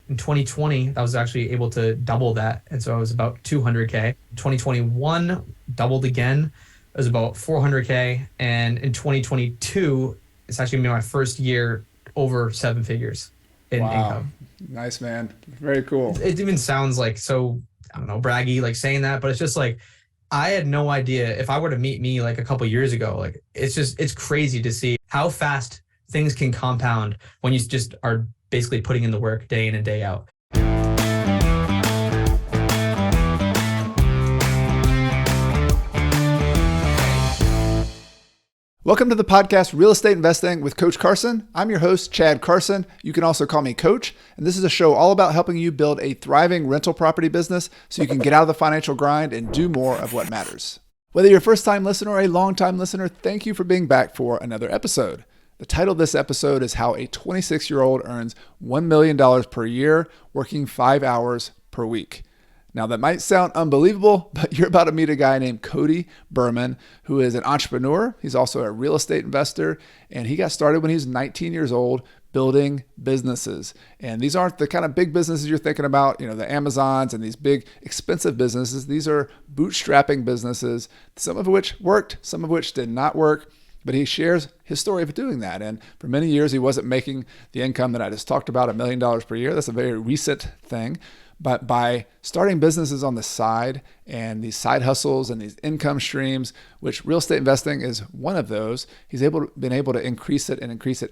In 2020, I was actually able to double that. And so I was about 200K. 2021 doubled again. It was about 400K. And in 2022, it's actually been my first year over seven figures in Wow. income. Nice, man. Very cool. It even sounds like so, I don't know, braggy, like saying that, but it's just like, I had no idea if I were to meet me like a couple years ago, like it's crazy to see how fast things can compound when you just are basically putting in the work day in and day out. Welcome to the podcast, Real Estate Investing with Coach Carson. I'm your host, Chad Carson. You can also call me Coach. And this is a show all about helping you build a thriving rental property business so you can get out of the financial grind and do more of what matters. Whether you're a first-time listener or a long-time listener, thank you for being back for another episode. The title of this episode is How a 26-year-old Earns $1 million per year working 5 hours per week. Now, that might sound unbelievable, but you're about to meet a guy named Cody Berman, who is an entrepreneur. He's also a real estate investor, and he got started when he was 19 years old building businesses. And these aren't the kind of big businesses you're thinking about, the Amazons and these big expensive businesses. These are bootstrapping businesses, some of which worked, some of which did not work. But he shares his story of doing that. And for many years, he wasn't making the income that I just talked about, $1 million per year. That's a very recent thing. But by starting businesses on the side and these side hustles and these income streams, which real estate investing is one of those, he's been able to increase it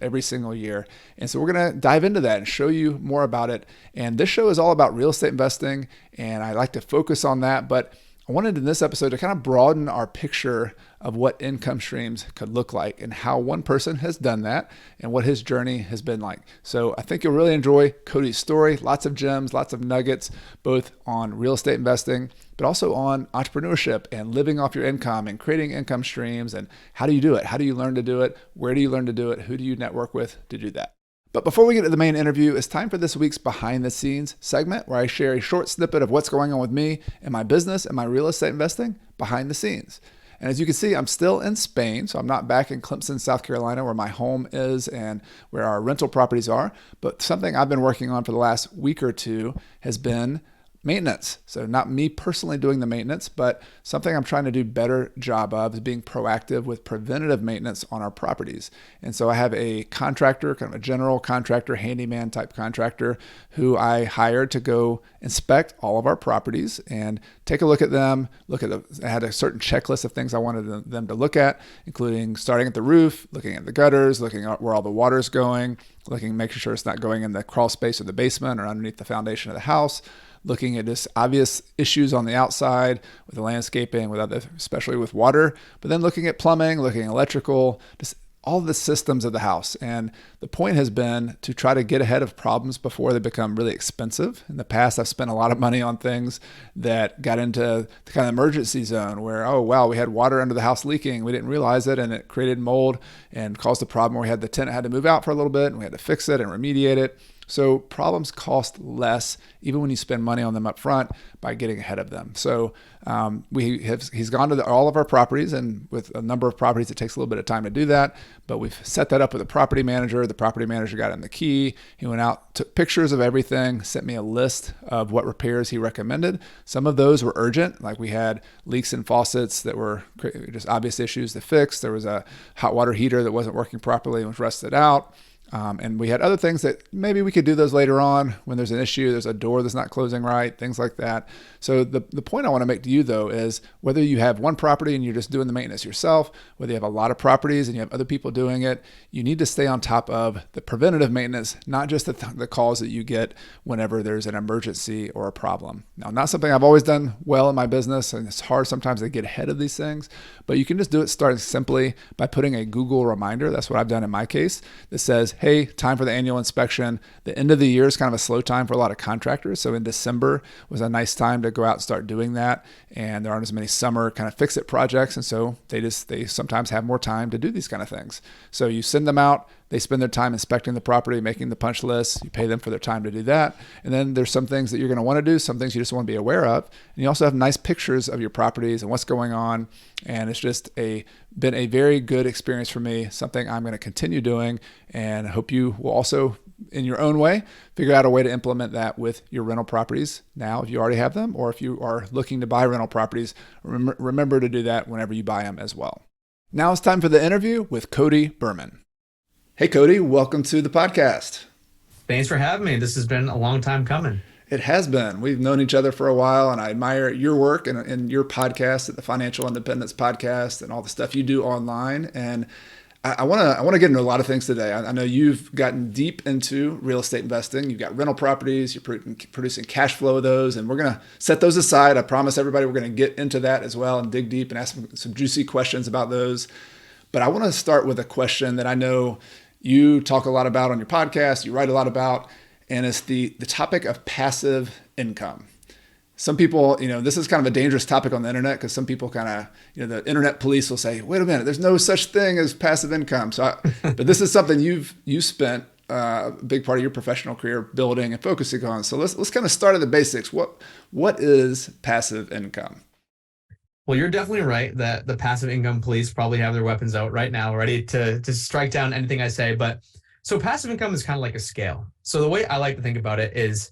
every single year. And so we're going to dive into that and show you more about it. And this show is all about real estate investing, and I like to focus on that. But I wanted in this episode to kind of broaden our picture of what income streams could look like and how one person has done that and what his journey has been like. So I think you'll really enjoy Cody's story. Lots of gems, lots of nuggets, both on real estate investing, but also on entrepreneurship and living off your income and creating income streams. And how do you do it? How do you learn to do it? Where do you learn to do it? Who do you network with to do that? But before we get to the main interview, it's time for this week's Behind the Scenes segment, where I share a short snippet of what's going on with me and my business and my real estate investing behind the scenes. And as you can see, I'm still in Spain, so I'm not back in Clemson, South Carolina, where my home is and where our rental properties are. But something I've been working on for the last week or two has been maintenance. So not me personally doing the maintenance, but something I'm trying to do better job of is being proactive with preventative maintenance on our properties. And so I have a contractor, kind of a general contractor, handyman type contractor, who I hired to go inspect all of our properties and take a look at them. I had a certain checklist of things I wanted them to look at, including starting at the roof, looking at the gutters, looking at where all the water's going, making sure it's not going in the crawl space of the basement or underneath the foundation of the house, looking at just obvious issues on the outside with the landscaping, especially with water, but then looking at plumbing, looking at electrical, just all the systems of the house. And the point has been to try to get ahead of problems before they become really expensive. In the past, I've spent a lot of money on things that got into the kind of emergency zone where, oh, wow, we had water under the house leaking. We didn't realize it, and it created mold and caused a problem where the tenant had to move out for a little bit, and we had to fix it and remediate it. So problems cost less, even when you spend money on them up front, by getting ahead of them. So he's gone to all of our properties, and with a number of properties, it takes a little bit of time to do that. But we've set that up with a property manager. The property manager got him the key. He went out, took pictures of everything, sent me a list of what repairs he recommended. Some of those were urgent, like we had leaks in faucets that were just obvious issues to fix. There was a hot water heater that wasn't working properly and was rusted out. And we had other things that maybe we could do those later on when there's an issue, there's a door that's not closing right, things like that. So the point I want to make to you, though, is whether you have one property and you're just doing the maintenance yourself, whether you have a lot of properties and you have other people doing it, you need to stay on top of the preventative maintenance, not just the calls that you get whenever there's an emergency or a problem. Now, not something I've always done well in my business, and it's hard sometimes to get ahead of these things, but you can just do it starting simply by putting a Google reminder. That's what I've done in my case, that says, hey, time for the annual inspection. The end of the year is kind of a slow time for a lot of contractors. So in December was a nice time to go out and start doing that. And there aren't as many summer kind of fix-it projects. And so they sometimes have more time to do these kind of things. So you send them out. They spend their time inspecting the property, making the punch list. You pay them for their time to do that. And then there's some things that you're going to want to do, some things you just want to be aware of. And you also have nice pictures of your properties and what's going on. And it's just been a very good experience for me, something I'm going to continue doing. And I hope you will also in your own way, figure out a way to implement that with your rental properties now, if you already have them, or if you are looking to buy rental properties, remember to do that whenever you buy them as well. Now it's time for the interview with Cody Berman. Hey, Cody, welcome to the podcast. Thanks for having me. This has been a long time coming. It has been. We've known each other for a while, and I admire your work and your podcast at the Financial Independence Podcast and all the stuff you do online. And I want to get into a lot of things today. I know you've gotten deep into real estate investing. You've got rental properties. You're producing cash flow of those, and we're going to set those aside. I promise everybody we're going to get into that as well and dig deep and ask some juicy questions about those. But I want to start with a question that I know you talk a lot about on your podcast. You write a lot about. And it's the topic of passive income. Some people, this is kind of a dangerous topic on the internet because some people kind of, the internet police will say, wait a minute, there's no such thing as passive income. But this is something you spent a big part of your professional career building and focusing on. So let's kind of start at the basics. What is passive income? Well, you're definitely right that the passive income police probably have their weapons out right now, ready to strike down anything I say. So passive income is kind of like a scale. So the way I like to think about it is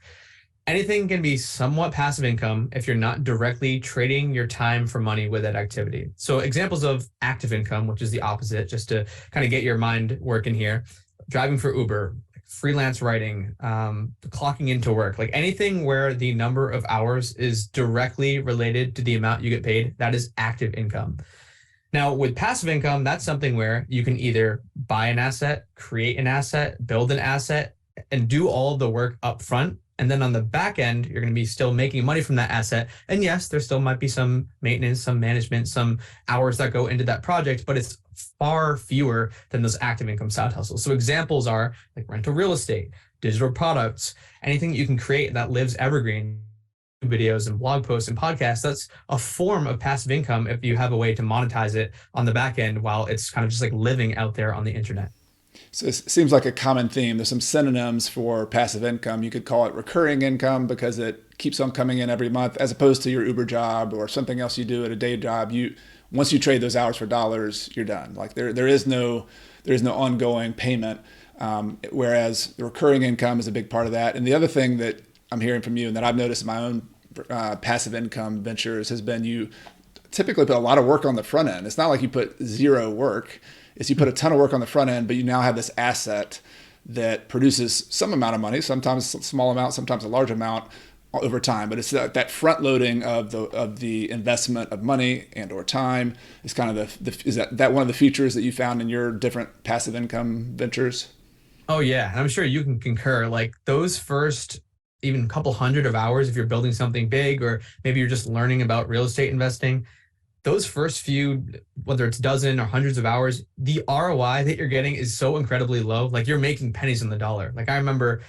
anything can be somewhat passive income if you're not directly trading your time for money with that activity. So examples of active income, which is the opposite, just to kind of get your mind working here, driving for Uber, freelance writing, clocking into work, like anything where the number of hours is directly related to the amount you get paid, that is active income. Now, with passive income, that's something where you can either buy an asset, create an asset, build an asset, and do all of the work up front. And then on the back end, you're going to be still making money from that asset. And yes, there still might be some maintenance, some management, some hours that go into that project, but it's far fewer than those active income side hustles. So examples are like rental real estate, digital products, anything that you can create that lives evergreen. Videos and blog posts and podcasts, that's a form of passive income if you have a way to monetize it on the back end while it's kind of just like living out there on the internet. So it seems like a common theme. There's some synonyms for passive income. You could call it recurring income because it keeps on coming in every month, as opposed to your Uber job or something else you do at a day job. Once you trade those hours for dollars, you're done. Like there is no ongoing payment. Whereas the recurring income is a big part of that. And the other thing that I'm hearing from you and that I've noticed in my own passive income ventures has been you typically put a lot of work on the front end. It's not like you put zero work. It's you put a ton of work on the front end, but you now have this asset that produces some amount of money, sometimes a small amount, sometimes a large amount over time. But it's that front loading of the investment of money and or time is kind of is that one of the features that you found in your different passive income ventures? Oh yeah, and I'm sure you can concur. Like those first even a couple hundred of hours, if you're building something big, or maybe you're just learning about real estate investing, those first few, whether it's dozen or hundreds of hours, the ROI that you're getting is so incredibly low. Like you're making pennies on the dollar. Like I remember,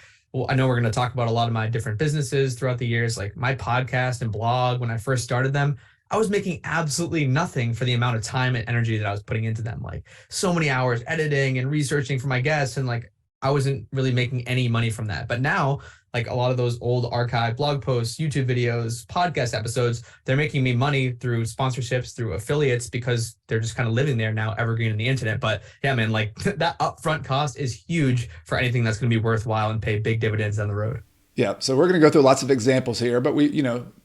I know we're going to talk about a lot of my different businesses throughout the years, like my podcast and blog, when I first started them, I was making absolutely nothing for the amount of time and energy that I was putting into them. Like so many hours editing and researching for my guests, and like I wasn't really making any money from that. But now, like a lot of those old archive blog posts, YouTube videos, podcast episodes, they're making me money through sponsorships, through affiliates, because they're just kind of living there now, evergreen in the internet. But yeah, man, like that upfront cost is huge for anything that's going to be worthwhile and pay big dividends down the road. Yeah. So we're going to go through lots of examples here, but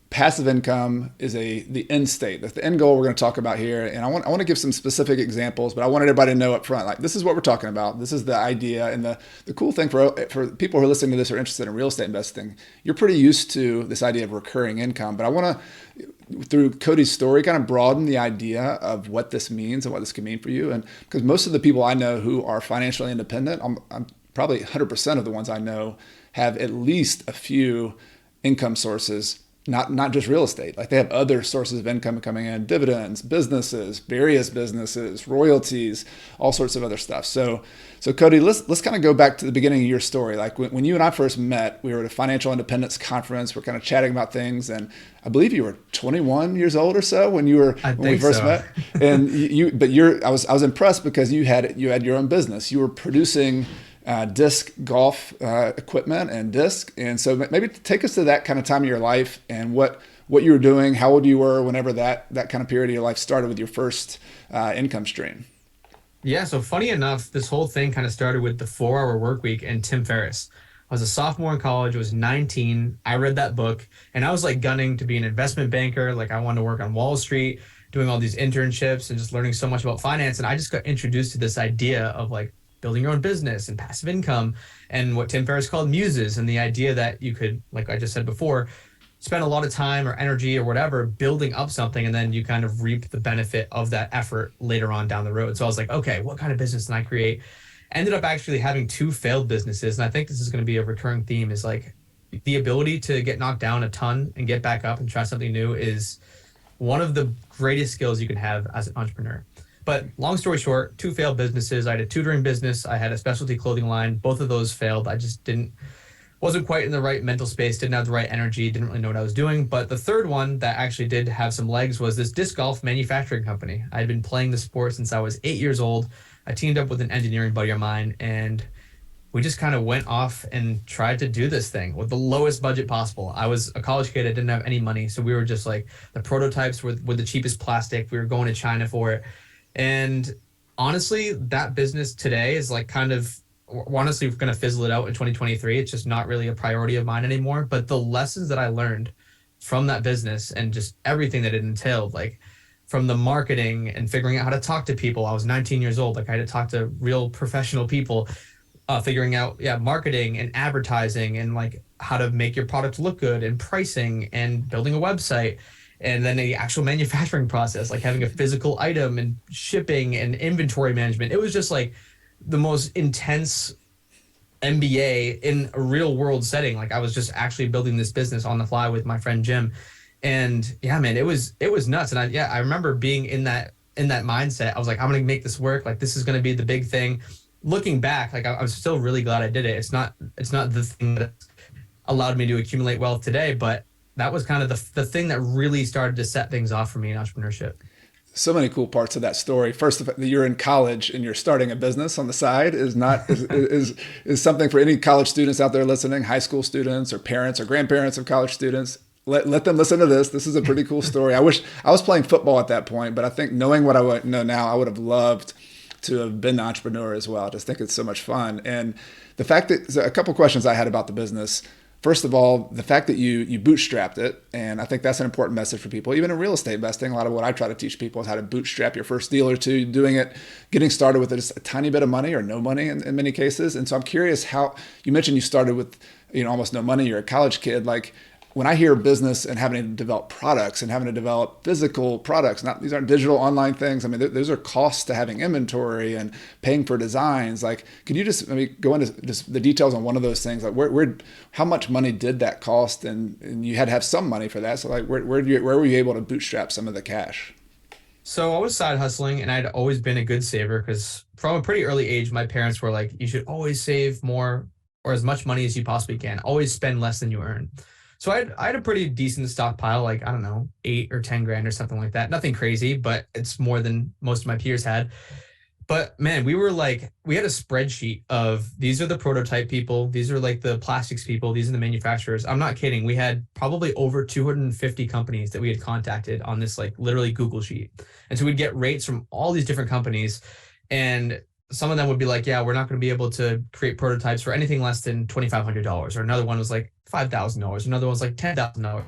passive income is the end state. That's the end goal we're going to talk about here. And I want to give some specific examples, but I wanted everybody to know up front, like this is what we're talking about. This is the idea. And the cool thing for people who are listening to this or interested in real estate investing, you're pretty used to this idea of recurring income. But I want to, through Cody's story, kind of broaden the idea of what this means and what this can mean for you. And because most of the people I know who are financially independent, I'm probably 100% of the ones I know have at least a few income sources, not just real estate. Like they have other sources of income coming in, dividends, businesses, various businesses, royalties, all sorts of other stuff. So Cody, let's kind of go back to the beginning of your story. Like when you and I first met, we were at a financial independence conference. We're kind of chatting about things, and I believe you were 21 years old or so when we first met. And I was impressed because you had your own business. You were producing disc golf equipment and disc. And so maybe take us to that kind of time of your life and what you were doing, how old you were whenever that kind of period of your life started with your first income stream. Yeah, so funny enough, this whole thing kind of started with the 4 Hour Work Week and Tim Ferriss. I was a sophomore in college, I was 19. I read that book and I was like gunning to be an investment banker. Like I wanted to work on Wall Street, doing all these internships and just learning so much about finance. And I just got introduced to this idea of like building your own business and passive income and what Tim Ferriss called muses, and the idea that you could, like I just said before, spend a lot of time or energy or whatever building up something, and then you kind of reap the benefit of that effort later on down the road. So I was like, okay, what kind of business can I create? Ended up actually having 2 failed businesses, and I think this is going to be a recurring theme, is like the ability to get knocked down a ton and get back up and try something new is one of the greatest skills you can have as an entrepreneur. But long story short, 2 failed businesses. I had a tutoring business, I had a specialty clothing line. Both of those failed. I just wasn't quite in the right mental space, didn't have the right energy, didn't really know what I was doing. But the third one that actually did have some legs was this disc golf manufacturing company. I had been playing the sport since I was 8 years old. I teamed up with an engineering buddy of mine, and we just kind of went off and tried to do this thing with the lowest budget possible. I was a college kid, I didn't have any money. So we were just like, the prototypes were the cheapest plastic. We were going to China for it. And honestly, that business today is like kind of, honestly, we're going to fizzle it out in 2023. It's just not really a priority of mine anymore. But the lessons that I learned from that business and just everything that it entailed, like from the marketing and figuring out how to talk to people. I was 19 years old. Like I had to talk to real professional people, figuring out, marketing and advertising and like how to make your product look good and pricing and building a website. And then the actual manufacturing process, like having a physical item and shipping and inventory management. It was just like the most intense MBA in a real world setting. Like I was just actually building this business on the fly with my friend Jim. And yeah, man, it was nuts. And I remember being in that mindset. I was like, I'm going to make this work. Like this is going to be the big thing. Looking back, like I'm still really glad I did it. It's not the thing that allowed me to accumulate wealth today, but that was kind of the thing that really started to set things off for me in entrepreneurship. So many cool parts of that story. First, that you're in college and you're starting a business on the side is not is something for any college students out there listening, high school students or parents or grandparents of college students. Let them listen to this. This is a pretty cool story. I wish I was playing football at that point, but I think knowing what I know now, I would have loved to have been an entrepreneur as well. I just think it's so much fun. And the fact that a couple of questions I had about the business. First of all, the fact that you bootstrapped it, and I think that's an important message for people. Even in real estate investing, a lot of what I try to teach people is how to bootstrap your first deal or two, doing it, getting started with just a tiny bit of money or no money in many cases. And so I'm curious how, you mentioned you started with almost no money, you're a college kid. Like when I hear business and having to develop products and having to develop physical products, these aren't digital online things. I mean, those are costs to having inventory and paying for designs. Like, could you just maybe go into just the details on one of those things? Like how much money did that cost? And you had to have some money for that. So like, where were you able to bootstrap some of the cash? So I was side hustling, and I'd always been a good saver because from a pretty early age, my parents were like, you should always save more or as much money as you possibly can. Always spend less than you earn. So I had a pretty decent stockpile, like, I don't know, 8 or 10 grand or something like that. Nothing crazy, but it's more than most of my peers had. But man, we had a spreadsheet of these are the prototype people. These are like the plastics people. These are the manufacturers. I'm not kidding. We had probably over 250 companies that we had contacted on this, like literally Google sheet. And so we'd get rates from all these different companies. And some of them would be like, yeah, we're not going to be able to create prototypes for anything less than $2,500. Or another one was like $5,000. Another one was like $10,000.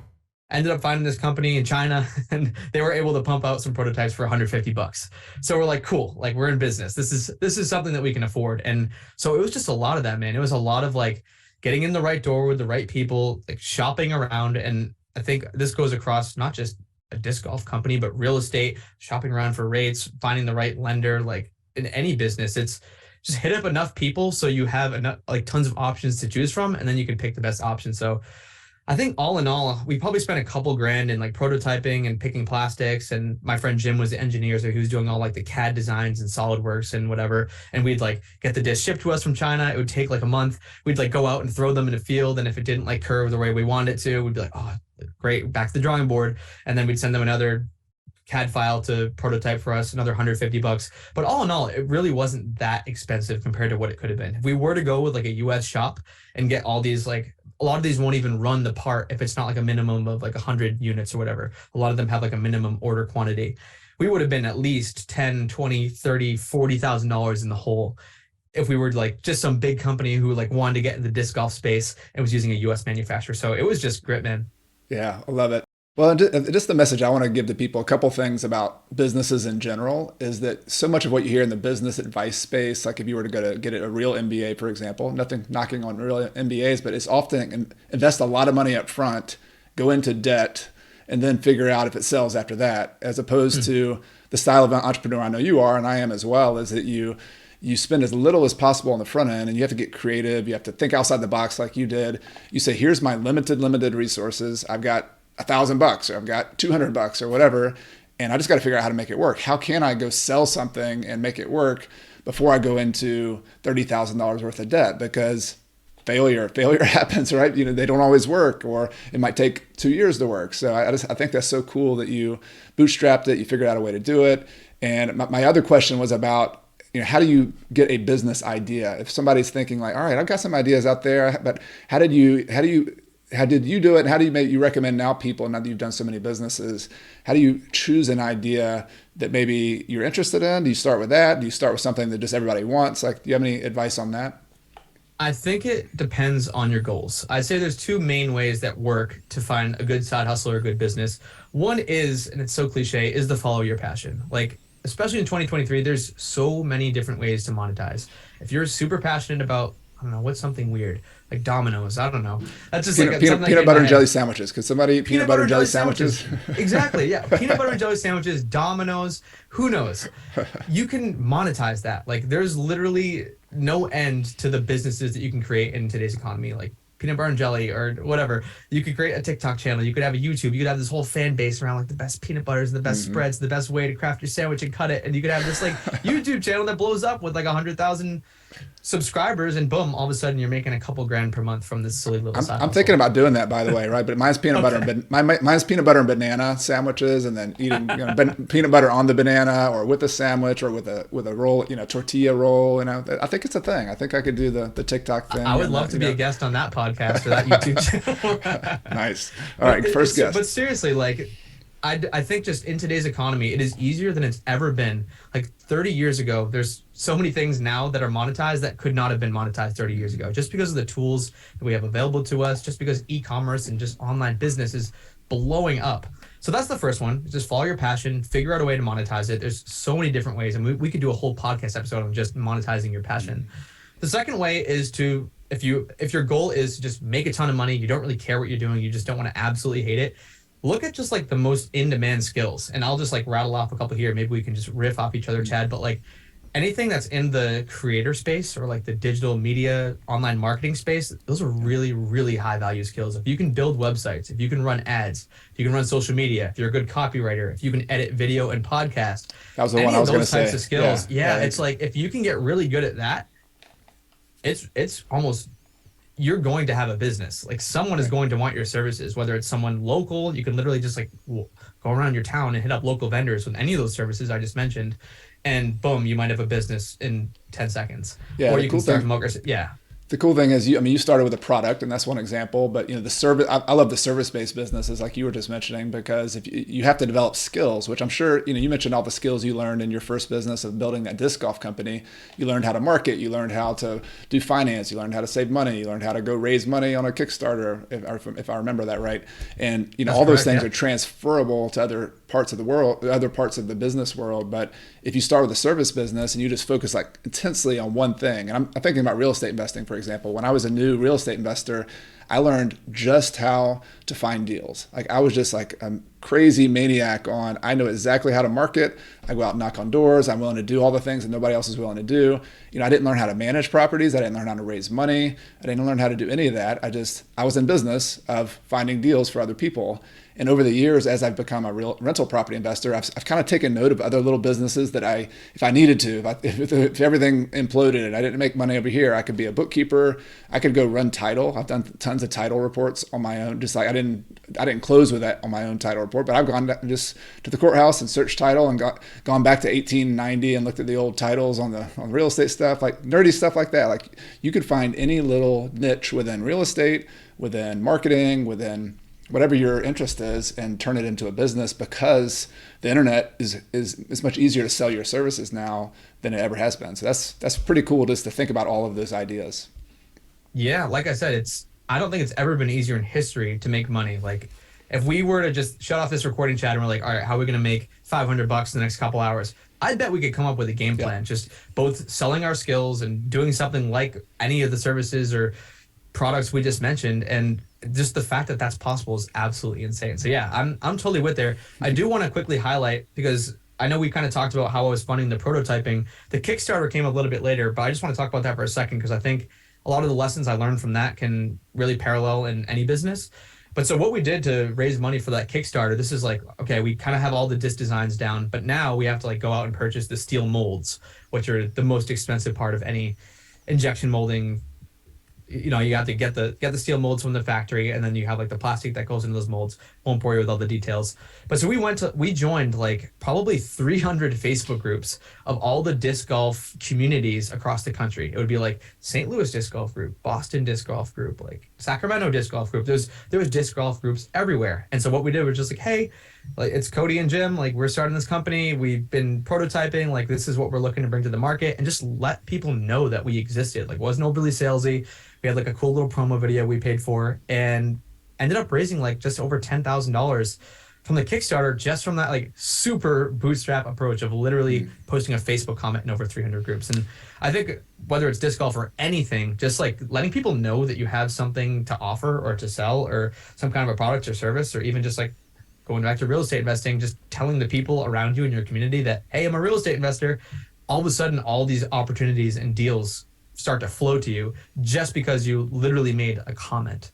Ended up finding this company in China, and they were able to pump out some prototypes for $150. So we're like, cool, like we're in business. This is something that we can afford. And so it was just a lot of that, man. It was a lot of like getting in the right door with the right people, like shopping around. And I think this goes across not just a disc golf company, but real estate, shopping around for rates, finding the right lender. Like in any business, it's just hit up enough people so you have enough, like tons of options to choose from, and then you can pick the best option. So I think all in all, we probably spent a couple grand in like prototyping and picking plastics. And my friend Jim was the engineer, so he was doing all like the CAD designs and SolidWorks and whatever. And we'd like get the disc shipped to us from China. It would take like a month. We'd like go out and throw them in a field. And if it didn't like curve the way we wanted it to, we'd be like, oh, great, back to the drawing board. And then we'd send them another CAD file to prototype for us, another $150. But all in all, it really wasn't that expensive compared to what it could have been. If we were to go with like a US shop and get all these like a lot of these won't even run the part if it's not like a minimum of like 100 units or whatever. A lot of them have like a minimum order quantity. We would have been at least 10, 20, 30, $40,000 in the hole if we were like just some big company who like wanted to get in the disc golf space and was using a US manufacturer. So it was just grit, man. Yeah, I love it. Well, just the message I want to give to people, a couple things about businesses in general, is that so much of what you hear in the business advice space, like if you were to go to get a real MBA, for example, nothing knocking on real MBAs, but it's often invest a lot of money up front, go into debt, and then figure out if it sells after that, as opposed to the style of entrepreneur I know you are, and I am as well, is that you spend as little as possible on the front end, and you have to get creative. You have to think outside the box like you did. You say, here's my limited resources. I've got $1,000 or I've got $200 or whatever, and I just got to figure out how to make it work. How can I go sell something and make it work before I go into $30,000 worth of debt? Because failure happens, right? They don't always work, or it might take 2 years to work. So I think that's so cool that you bootstrapped it, you figured out a way to do it. And my other question was about, how do you get a business idea? If somebody's thinking like, all right, I've got some ideas out there, but how did you do it? And how do you recommend now people, now that you've done so many businesses, how do you choose an idea that maybe you're interested in? Do you start with that? Do you start with something that just everybody wants? Like, do you have any advice on that? I think it depends on your goals. I'd say there's two main ways that work to find a good side hustle or a good business. One is, and it's so cliche, is to follow your passion. Like, especially in 2023, there's so many different ways to monetize. If you're super passionate about, I don't know, what's something weird, like Domino's, I don't know. That's just peanut butter and jelly sandwiches. Could somebody eat peanut butter and jelly sandwiches? Exactly, yeah. Peanut butter and jelly sandwiches, Domino's, who knows? You can monetize that. Like, there's literally no end to the businesses that you can create in today's economy. Like, peanut butter and jelly or whatever. You could create a TikTok channel. You could have a YouTube. You could have this whole fan base around like the best peanut butters and the best spreads, the best way to craft your sandwich and cut it. And you could have this like YouTube channel that blows up with like 100,000 subscribers, and boom, all of a sudden you're making a couple grand per month from this silly little side I'm hustle. thinking about doing that, by the way, right? But mine's peanut butter and mine's peanut butter and banana sandwiches, and then eating peanut butter on the banana or with a sandwich or with a roll, tortilla roll. I think it's a thing. I think I could do the TikTok thing. I would love to be a guest on that podcast or that YouTube channel. Nice. All right, first guest. But seriously, like, I think just in today's economy, it is easier than it's ever been. Like 30 years ago, there's so many things now that are monetized that could not have been monetized 30 years ago, just because of the tools that we have available to us, just because e-commerce and just online business is blowing up. So that's the first one. Just follow your passion, figure out a way to monetize it. There's so many different ways, and we could do a whole podcast episode on just monetizing your passion. The second way is to, if your goal is to just make a ton of money, you don't really care what you're doing, you just don't want to absolutely hate it, look at just like the most in-demand skills. And I'll just like rattle off a couple here. Maybe we can just riff off each other, Chad. But like anything that's in the creator space or like the digital media, online marketing space, those are really, really high value skills. If you can build websites, if you can run ads, if you can run social media, if you're a good copywriter, if you can edit video and podcast, that was the one I was going to say. Types of skills. Yeah, it's like if you can get really good at that, it's almost, you're going to have a business. Like someone is going to want your services, whether it's someone local. You can literally just like go around your town and hit up local vendors with any of those services I just mentioned, and boom, you might have a business in 10 seconds. Yeah, or you can start yeah. The cool thing is, you started with a product, and that's one example. But the service, I love the service-based businesses, like you were just mentioning, because if you have to develop skills, which I'm sure you mentioned all the skills you learned in your first business of building that disc golf company. You learned how to market, you learned how to do finance, you learned how to save money, you learned how to go raise money on a Kickstarter, if I remember that right. And that's all those things are transferable to other parts of the world, other parts of the business world. But if you start with a service business and you just focus like intensely on one thing, and I'm thinking about real estate investing, for example. When I was a new real estate investor, I learned just how to find deals. Like I was just like a crazy maniac on, I know exactly how to market. I go out and knock on doors. I'm willing to do all the things that nobody else is willing to do. I didn't learn how to manage properties. I didn't learn how to raise money. I didn't learn how to do any of that. I was in business of finding deals for other people. And over the years, as I've become a real rental property investor, I've kind of taken note of other little businesses that if I needed to, if everything imploded and I didn't make money over here, I could be a bookkeeper. I could go run title. I've done tons of title reports on my own. Just like I didn't close with that on my own title report, but I've gone just to the courthouse and searched title and gone back to 1890 and looked at the old titles on real estate stuff, like nerdy stuff like that. Like you could find any little niche within real estate, within marketing, within whatever your interest is, and turn it into a business, because the internet is much easier to sell your services now than it ever has been. So that's pretty cool just to think about all of those ideas. Yeah, like I said, I don't think it's ever been easier in history to make money. Like if we were to just shut off this recording chat and we're like, all right, how are we going to make $500 in the next couple hours? I bet we could come up with a game plan, just both selling our skills and doing something like any of the services or products we just mentioned. And just the fact that that's possible is absolutely insane. So yeah, I'm totally with there. I do want to quickly highlight, because I know we kind of talked about how I was funding the prototyping. The Kickstarter came a little bit later, but I just want to talk about that for a second, because I think a lot of the lessons I learned from that can really parallel in any business. But so what we did to raise money for that Kickstarter, this is like, okay, we kind of have all the disc designs down, but now we have to like go out and purchase the steel molds, which are the most expensive part of any injection molding. You know, you have to get the steel molds from the factory, and then you have like the plastic that goes into those molds. Won't bore you with all the details. But so we joined like probably 300 Facebook groups of all the disc golf communities across the country. It would be like St. Louis Disc Golf Group, Boston Disc Golf Group, like Sacramento Disc Golf Group. There was disc golf groups everywhere. And so what we did was just like, hey, like it's Cody and Jim, like we're starting this company. We've been prototyping, like this is what we're looking to bring to the market, and just let people know that we existed. Like wasn't overly salesy. We had like a cool little promo video we paid for, and ended up raising like just over $10,000 from the Kickstarter, just from that like super bootstrap approach of literally posting a Facebook comment in over 300 groups. And I think whether it's disc golf or anything, just like letting people know that you have something to offer or to sell, or some kind of a product or service, or even just like going back to real estate investing, just telling the people around you in your community that, hey, I'm a real estate investor. All of a sudden, all these opportunities and deals start to flow to you just because you literally made a comment.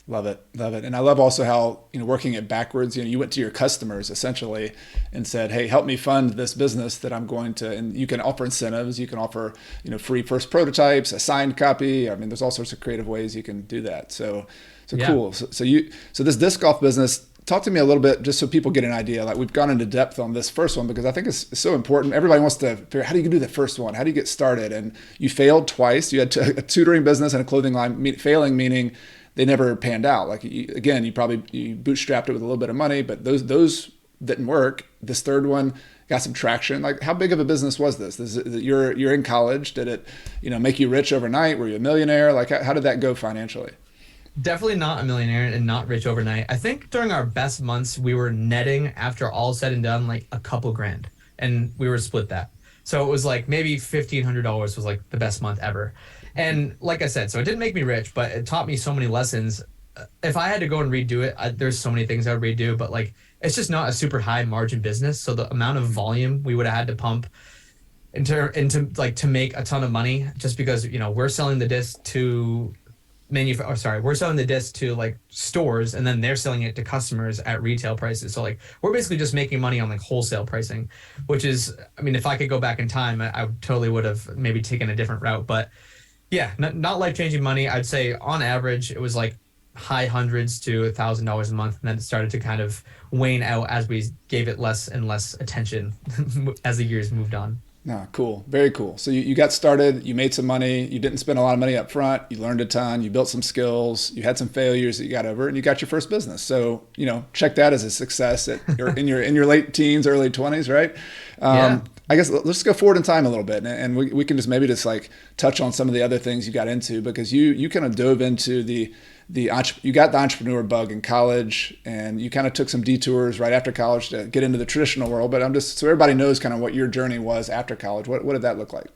Love it. Love it. And I love also how, working it backwards, you went to your customers essentially and said, hey, help me fund this business that I'm going to, and you can offer incentives, you can offer, free first prototypes, a signed copy. I mean, there's all sorts of creative ways you can do that. So yeah. Cool. So this disc golf business, talk to me a little bit, just so people get an idea. Like we've gone into depth on this first one because I think it's so important. Everybody wants to figure out, how do you do the first one? How do you get started? And you failed twice. You had a tutoring business and a clothing line. Failing meaning they never panned out. Like you bootstrapped it with a little bit of money, but those didn't work. This third one got some traction. Like how big of a business was this? You're in college. Did it, make you rich overnight? Were you a millionaire? Like how did that go financially? Definitely not a millionaire and not rich overnight. I think during our best months, we were netting, after all said and done, like a couple grand, and we were split that. So it was like maybe $1,500 was like the best month ever. And like I said, so it didn't make me rich, but it taught me so many lessons. If I had to go and redo it, there's so many things I would redo, but like, it's just not a super high margin business. So the amount of volume we would have had to pump into like to make a ton of money, just because, we're selling the disc to we're selling the disc to like stores, and then they're selling it to customers at retail prices. So like we're basically just making money on like wholesale pricing, which is, I mean, if I could go back in time, I totally would have maybe taken a different route. But yeah, not life-changing money. I'd say on average it was like high hundreds to $1,000 a month, and then it started to kind of wane out as we gave it less and less attention as the years moved on. No, cool. Very cool. So you got started, you made some money, you didn't spend a lot of money up front, you learned a ton, you built some skills, you had some failures that you got over, and you got your first business. So, check that as a success in your late teens, early 20s, right? Yeah. I guess let's go forward in time a little bit, and we can just maybe like touch on some of the other things you got into, because you kind of dove into you got the entrepreneur bug in college, and you kind of took some detours right after college to get into the traditional world. But so everybody knows kind of what your journey was after college. What did that look like?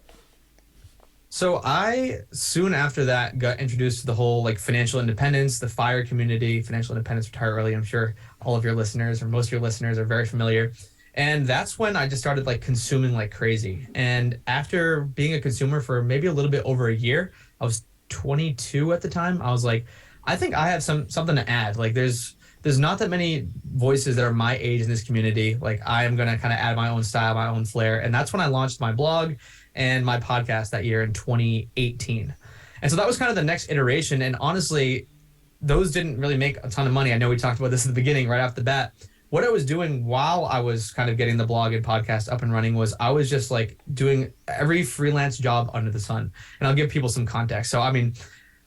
So I soon after that got introduced to the whole like financial independence, the FIRE community, financial independence, retire early. I'm sure all of your listeners, or most of your listeners, are very familiar. And that's when I just started like consuming like crazy. And after being a consumer for maybe a little bit over a year, I was 22 at the time. I was like, I think I have something to add. Like there's not that many voices that are my age in this community. Like I am going to kind of add my own style, my own flair. And that's when I launched my blog and my podcast that year in 2018. And so that was kind of the next iteration. And honestly, those didn't really make a ton of money. I know we talked about this at the beginning, right off the bat. What I was doing while I was kind of getting the blog and podcast up and running was I was just like doing every freelance job under the sun. And I'll give people some context. So, I mean,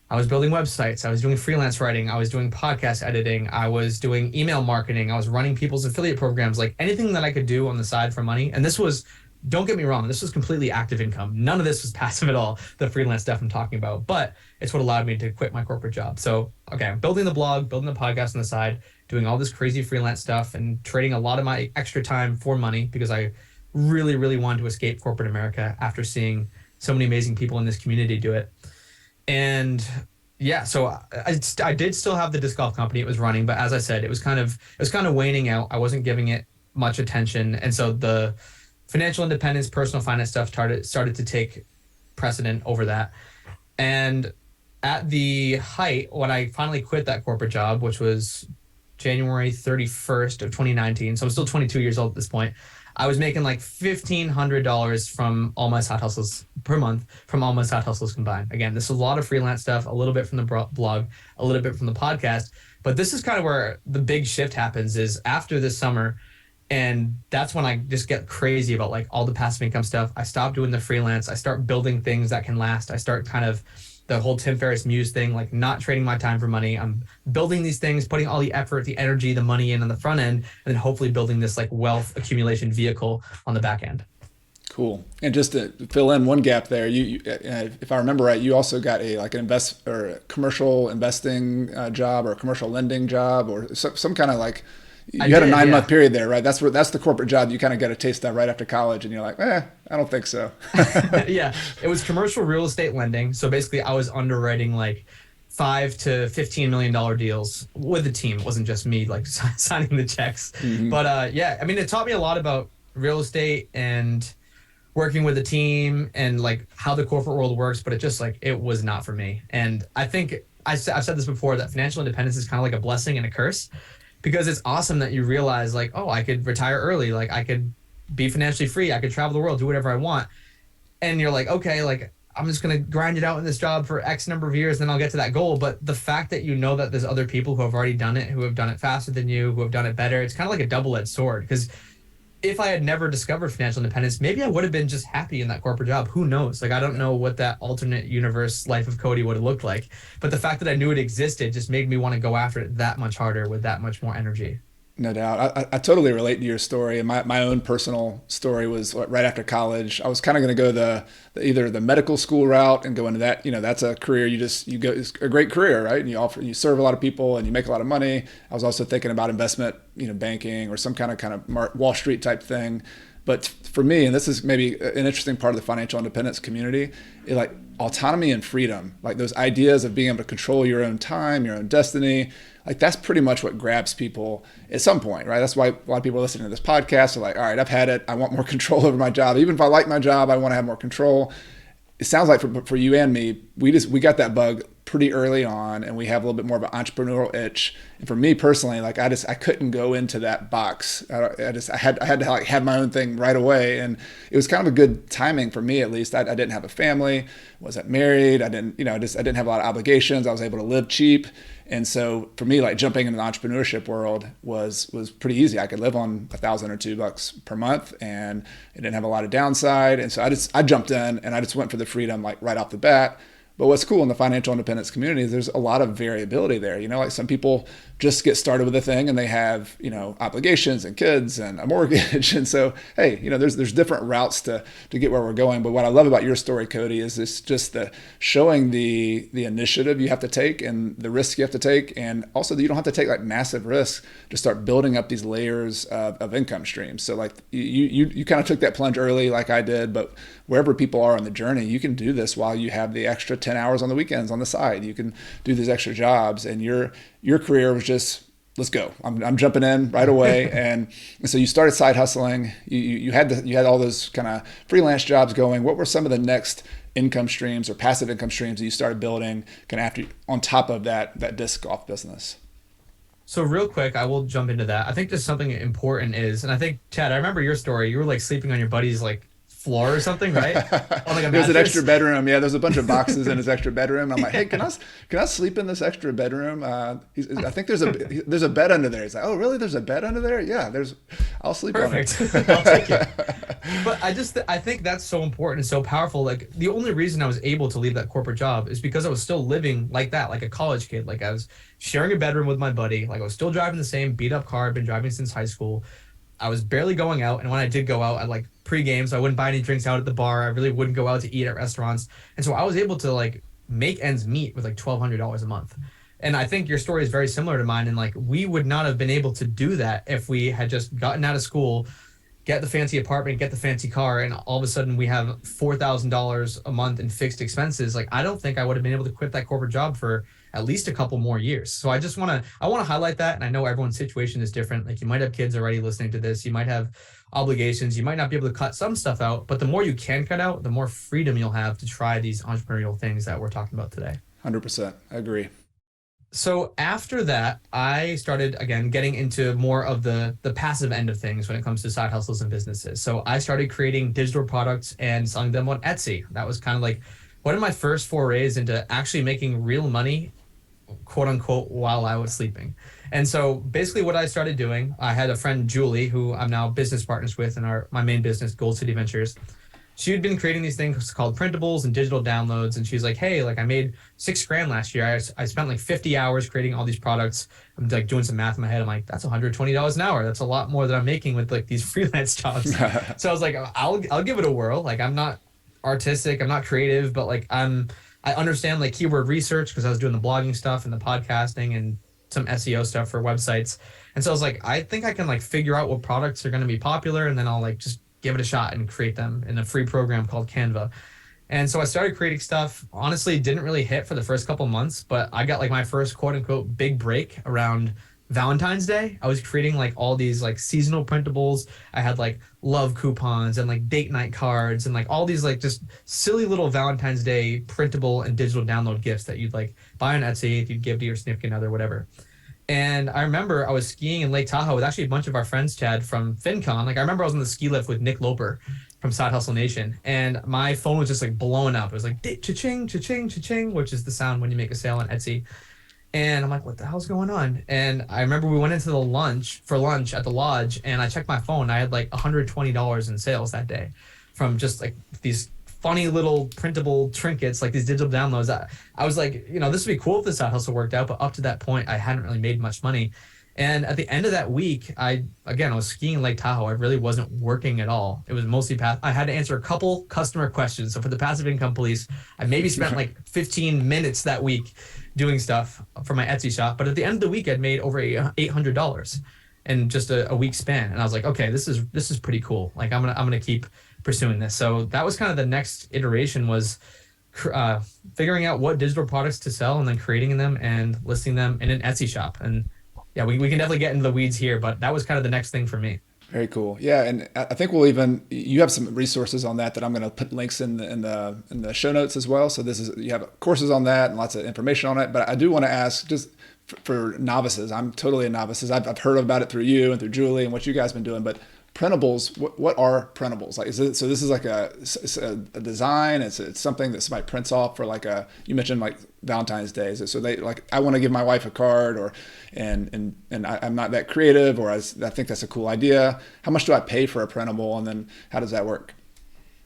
I was building websites. I was doing freelance writing. I was doing podcast editing. I was doing email marketing. I was running people's affiliate programs, like anything that I could do on the side for money. And this was, don't get me wrong, this was completely active income. None of this was passive at all, the freelance stuff I'm talking about. But it's what allowed me to quit my corporate job. So, okay, I'm building the blog, building the podcast on the side, doing all this crazy freelance stuff and trading a lot of my extra time for money because I really, really wanted to escape corporate America after seeing so many amazing people in this community do it. And yeah, so I did still have the disc golf company. It was running, but as I said, it was kind of waning out. I wasn't giving it much attention. And so the financial independence, personal finance stuff started to take precedent over that. And at the height, when I finally quit that corporate job, which was January 31st of 2019, so I'm still 22 years old at this point, I was making like $1,500 from all my side hustles per month, from all my side hustles combined. Again, this is a lot of freelance stuff, a little bit from the blog, a little bit from the podcast. But this is kind of where the big shift happens is after this summer. And that's when I just get crazy about like all the passive income stuff. I stop doing the freelance. I start building things that can last. I start kind of the whole Tim Ferriss Muse thing, like not trading my time for money. I'm building these things, putting all the effort, the energy, the money in on the front end, and then hopefully building this like wealth accumulation vehicle on the back end. Cool. And just to fill in one gap there, you if I remember right, you also got an a commercial investing job or a commercial lending job or some kind of like. You had a 9-month period there, right? That's the corporate job you kind of got a taste of right after college, and you're like, I don't think so. Yeah, it was commercial real estate lending. So basically, I was underwriting like $5 to $15 million deals with a team. It wasn't just me like signing the checks. Mm-hmm. But yeah, I mean, it taught me a lot about real estate and working with a team and like how the corporate world works. But it just like it was not for me. And I think I've said this before that financial independence is kind of like a blessing and a curse. Because it's awesome that you realize like, oh, I could retire early. Like I could be financially free. I could travel the world, do whatever I want. And you're like, okay, like I'm just going to grind it out in this job for X number of years, then I'll get to that goal. But the fact that you know that there's other people who have already done it, who have done it faster than you, who have done it better, it's kind of like a double-edged sword. Because if I had never discovered financial independence, maybe I would have been just happy in that corporate job. Who knows? Like, I don't know what that alternate universe life of Cody would have looked like. But the fact that I knew it existed just made me want to go after it that much harder with that much more energy. No doubt. I totally relate to your story. And my own personal story was right after college. I was kind of going to go either the medical school route and go into that. You know, that's a career you go. It's a great career, right? And you serve a lot of people and you make a lot of money. I was also thinking about investment, banking or some kind of Wall Street type thing. But for me, and this is maybe an interesting part of the financial independence community, like autonomy and freedom, like those ideas of being able to control your own time, your own destiny, like that's pretty much what grabs people at some point, right? That's why a lot of people listening to this podcast are like, all right, I've had it. I want more control over my job. Even if I like my job, I want to have more control. It sounds like for you and me, we got that bug pretty early on, and we have a little bit more of an entrepreneurial itch. And for me personally, like I couldn't go into that box. I had to like have my own thing right away, and it was kind of a good timing for me at least. I didn't have a family, wasn't married. I didn't have a lot of obligations. I was able to live cheap. And so for me, like jumping into the entrepreneurship world was pretty easy. I could live on $1,000 or $2 per month, and it didn't have a lot of downside. And so I jumped in and I just went for the freedom like right off the bat. But what's cool in the financial independence community is there's a lot of variability there. Like some people just get started with a thing and they have, obligations and kids and a mortgage. And so, hey, there's different routes to get where we're going. But what I love about your story, Cody, is this just the showing the initiative you have to take and the risk you have to take. And also that you don't have to take like massive risks to start building up these layers of income streams. So like you kind of took that plunge early like I did, but wherever people are on the journey, you can do this while you have the extra 10 hours on the weekends on the side. You can do these extra jobs, and your career was just, let's go. I'm jumping in right away. and so you started side hustling. You had all those kind of freelance jobs going. What were some of the next income streams or passive income streams that you started building kind of after on top of that disc golf business? So real quick, I will jump into that. I think there's something important is, and I think, Chad, I remember your story. You were like sleeping on your buddy's like floor or something, right? On like a There's an mattress. extra bedroom. Yeah, there's a bunch of boxes in his extra bedroom. I'm like, hey, can I sleep in this extra bedroom? I think there's a bed under there. He's like, oh, really? There's a bed under there? Yeah, I'll sleep on it. Perfect. I'll take it. But I think that's so important and so powerful. Like the only reason I was able to leave that corporate job is because I was still living like that, like a college kid. Like I was sharing a bedroom with my buddy. Like I was still driving the same beat up car I've been driving since high school. I was barely going out, and when I did go out, I like pre-game, so I wouldn't buy any drinks out at the bar. I really wouldn't go out to eat at restaurants, and so I was able to like make ends meet with like $1,200 a month. And I think your story is very similar to mine. And like we would not have been able to do that if we had just gotten out of school, get the fancy apartment, get the fancy car, and all of a sudden we have $4,000 a month in fixed expenses. Like I don't think I would have been able to quit that corporate job for at least a couple more years. So I want to highlight that. And I know everyone's situation is different. Like you might have kids already listening to this. You might have obligations. You might not be able to cut some stuff out, but the more you can cut out, the more freedom you'll have to try these entrepreneurial things that we're talking about today. 100%. I agree. So after that, I started again getting into more of the passive end of things when it comes to side hustles and businesses. So I started creating digital products and selling them on Etsy. That was kind of like one of my first forays into actually making real money, quote unquote, while I was sleeping. And so basically what I started doing, I had a friend, Julie, who I'm now business partners with in my main business, Gold City Ventures. She had been creating these things called printables and digital downloads. And she's like, hey, like I made $6,000 last year. I spent like 50 hours creating all these products. I'm like doing some math in my head. I'm like, that's $120 an hour. That's a lot more than I'm making with like these freelance jobs. So I was like, I'll give it a whirl. Like I'm not artistic, I'm not creative, but like I understand like keyword research because I was doing the blogging stuff and the podcasting and some SEO stuff for websites. And so I was like, I think I can like figure out what products are going to be popular, and then I'll like just give it a shot and create them in a free program called Canva. And so I started creating stuff. Honestly, didn't really hit for the first couple months, but I got like my first quote unquote big break around Valentine's Day. I was creating like all these like seasonal printables. I had like love coupons and like date night cards and like all these like just silly little Valentine's Day printable and digital download gifts that you'd like buy on Etsy, you'd give to your significant other, whatever. And I remember I was skiing in Lake Tahoe with actually a bunch of our friends, Chad, from FinCon. Like I remember I was on the ski lift with Nick Loper from Side Hustle Nation, and my phone was just like blowing up. It was like cha-ching, cha-ching, cha-ching, which is the sound when you make a sale on Etsy. And I'm like, what the hell's going on? And I remember we went into the lunch at the lodge, and I checked my phone. I had like $120 in sales that day from just like these funny little printable trinkets, like these digital downloads. I was like, this would be cool if this side hustle worked out, but up to that point, I hadn't really made much money. And at the end of that week, I was skiing in Lake Tahoe. I really wasn't working at all. It was mostly I had to answer a couple customer questions. So for the passive income police, I maybe spent like 15 minutes that week doing stuff for my Etsy shop. But at the end of the week, I'd made over $800 in just a week span. And I was like, okay, this is pretty cool. Like I'm gonna keep pursuing this. So that was kind of the next iteration, was figuring out what digital products to sell and then creating them and listing them in an Etsy shop. And yeah, we can definitely get into the weeds here, but that was kind of the next thing for me. Very cool. Yeah, and I think you have some resources on that I'm going to put links in the show notes as well. So you have courses on that and lots of information on it. But I do want to ask, just for novices, I'm totally a novice. I've heard about it through you and through Julie and what you guys have been doing, but printables, what are printables? Like, so this is like a design. It's something that somebody prints off for like you mentioned like Valentine's Day. So they like, I want to give my wife a card, and I'm not that creative, or I think that's a cool idea. How much do I pay for a printable, and then how does that work?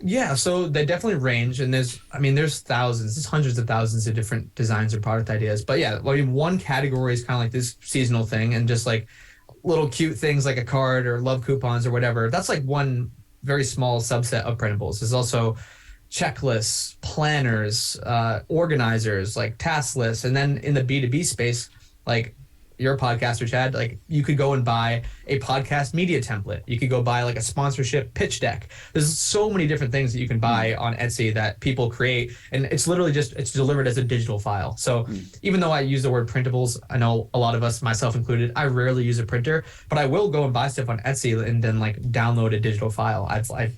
Yeah, so they definitely range, and there's hundreds of thousands of different designs or product ideas. But yeah, one category is kind of like this seasonal thing, and just like little cute things like a card or love coupons or whatever. That's like one very small subset of printables. There's also checklists, planners, organizers, like task lists. And then in the B2B space, like you're a podcaster, Chad, like you could go and buy a podcast media template. You could go buy like a sponsorship pitch deck. There's so many different things that you can buy on Etsy that people create. And it's literally it's delivered as a digital file. So even though I use the word printables, I know a lot of us, myself included, I rarely use a printer, but I will go and buy stuff on Etsy and then like download a digital file.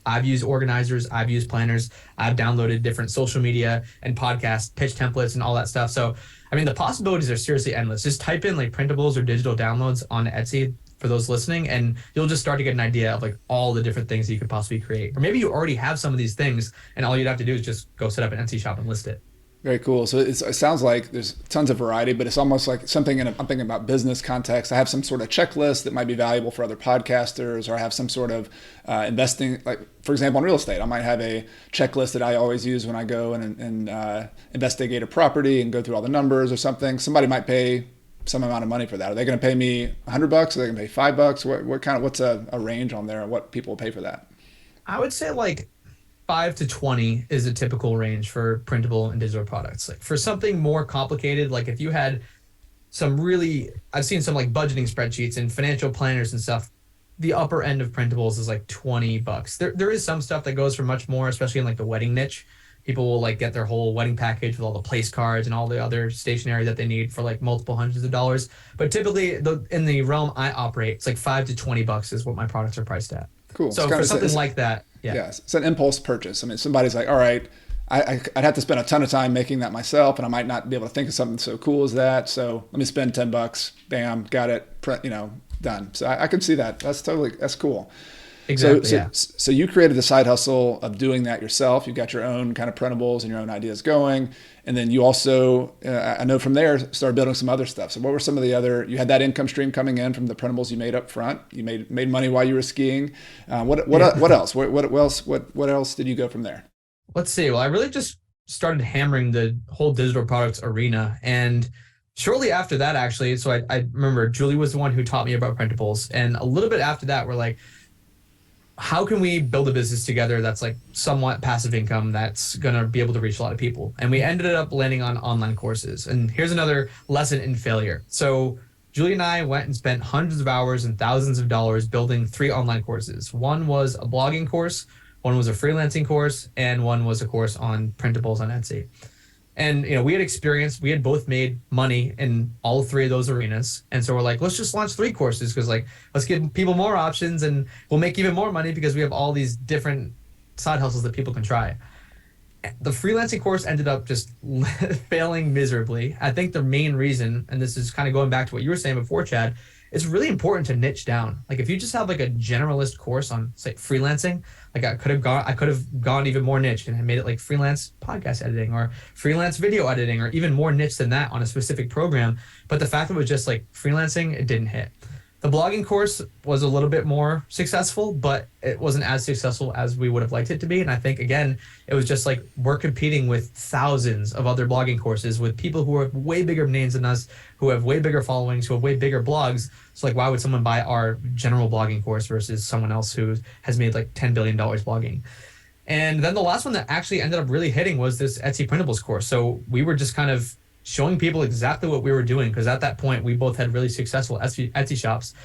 I've used organizers, I've used planners, I've downloaded different social media and podcast pitch templates and all that stuff. So I mean, the possibilities are seriously endless. Just type in like printables or digital downloads on Etsy. for those listening, and you'll just start to get an idea of like all the different things that you could possibly create. Or maybe you already have some of these things and all you'd have to do is just go set up an Etsy shop and list it. Very cool. So it sounds like there's tons of variety, but it's almost like something I'm thinking about business context. I have some sort of checklist that might be valuable for other podcasters, or I have some sort of investing, like for example, in real estate, I might have a checklist that I always use when I go and investigate a property and go through all the numbers or something. Somebody might pay some amount of money for that. Are they going to pay me $100? Are they going to pay $5? What's a range on there? What people will pay for that? I would say like 5 to 20 is a typical range for printable and digital products. Like for something more complicated, like if you had I've seen some like budgeting spreadsheets and financial planners and stuff, the upper end of printables is like $20. There is some stuff that goes for much more, especially in like the wedding niche. People will like get their whole wedding package with all the place cards and all the other stationery that they need for like multiple hundreds of dollars. But typically in the realm I operate, it's like $5 to $20 is what my products are priced at. Cool. So for something like that, yeah, it's an impulse purchase. I mean, somebody's like, all right, I'd have to spend a ton of time making that myself, and I might not be able to think of something so cool as that. So let me spend $10. Bam, got it. Done. So I can see that. That's cool. Exactly. So you created the side hustle of doing that yourself. You got your own kind of printables and your own ideas going. And then you also, I know from there, started building some other stuff. So what were some of the other, you had that income stream coming in from the printables you made up front. You made money while you were skiing. What else? What else did you go from there? Let's see. Well, I really just started hammering the whole digital products arena. And shortly after that, actually, so I remember Julie was the one who taught me about printables. And a little bit after that, we're like, how can we build a business together that's like somewhat passive income that's going to be able to reach a lot of people? And we ended up landing on online courses. And here's another lesson in failure. So Julie and I went and spent hundreds of hours and thousands of dollars building 3 online courses. One was a blogging course, one was a freelancing course, and one was a course on printables on Etsy. And we had both made money in all 3 of those arenas. And so we're like, let's just launch 3 courses because let's give people more options and we'll make even more money because we have all these different side hustles that people can try. The freelancing course ended up just failing miserably. I think the main reason, and this is kind of going back to what you were saying before, Chad, it's really important to niche down. Like if you just have like a generalist course on say freelancing, like I could have gone even more niche and made it like freelance podcast editing or freelance video editing or even more niche than that on a specific program. But the fact that it was just like freelancing, it didn't hit. The blogging course was a little bit more successful, but it wasn't as successful as we would have liked it to be. And I think, again, it was just like we're competing with thousands of other blogging courses with people who are way bigger names than us, who have way bigger followings, who have way bigger blogs. So like, why would someone buy our general blogging course versus someone else who has made like $10 billion blogging? And then the last one that actually ended up really hitting was this Etsy printables course. So we were just kind of showing people exactly what we were doing, because at that point we both had really successful Etsy shops,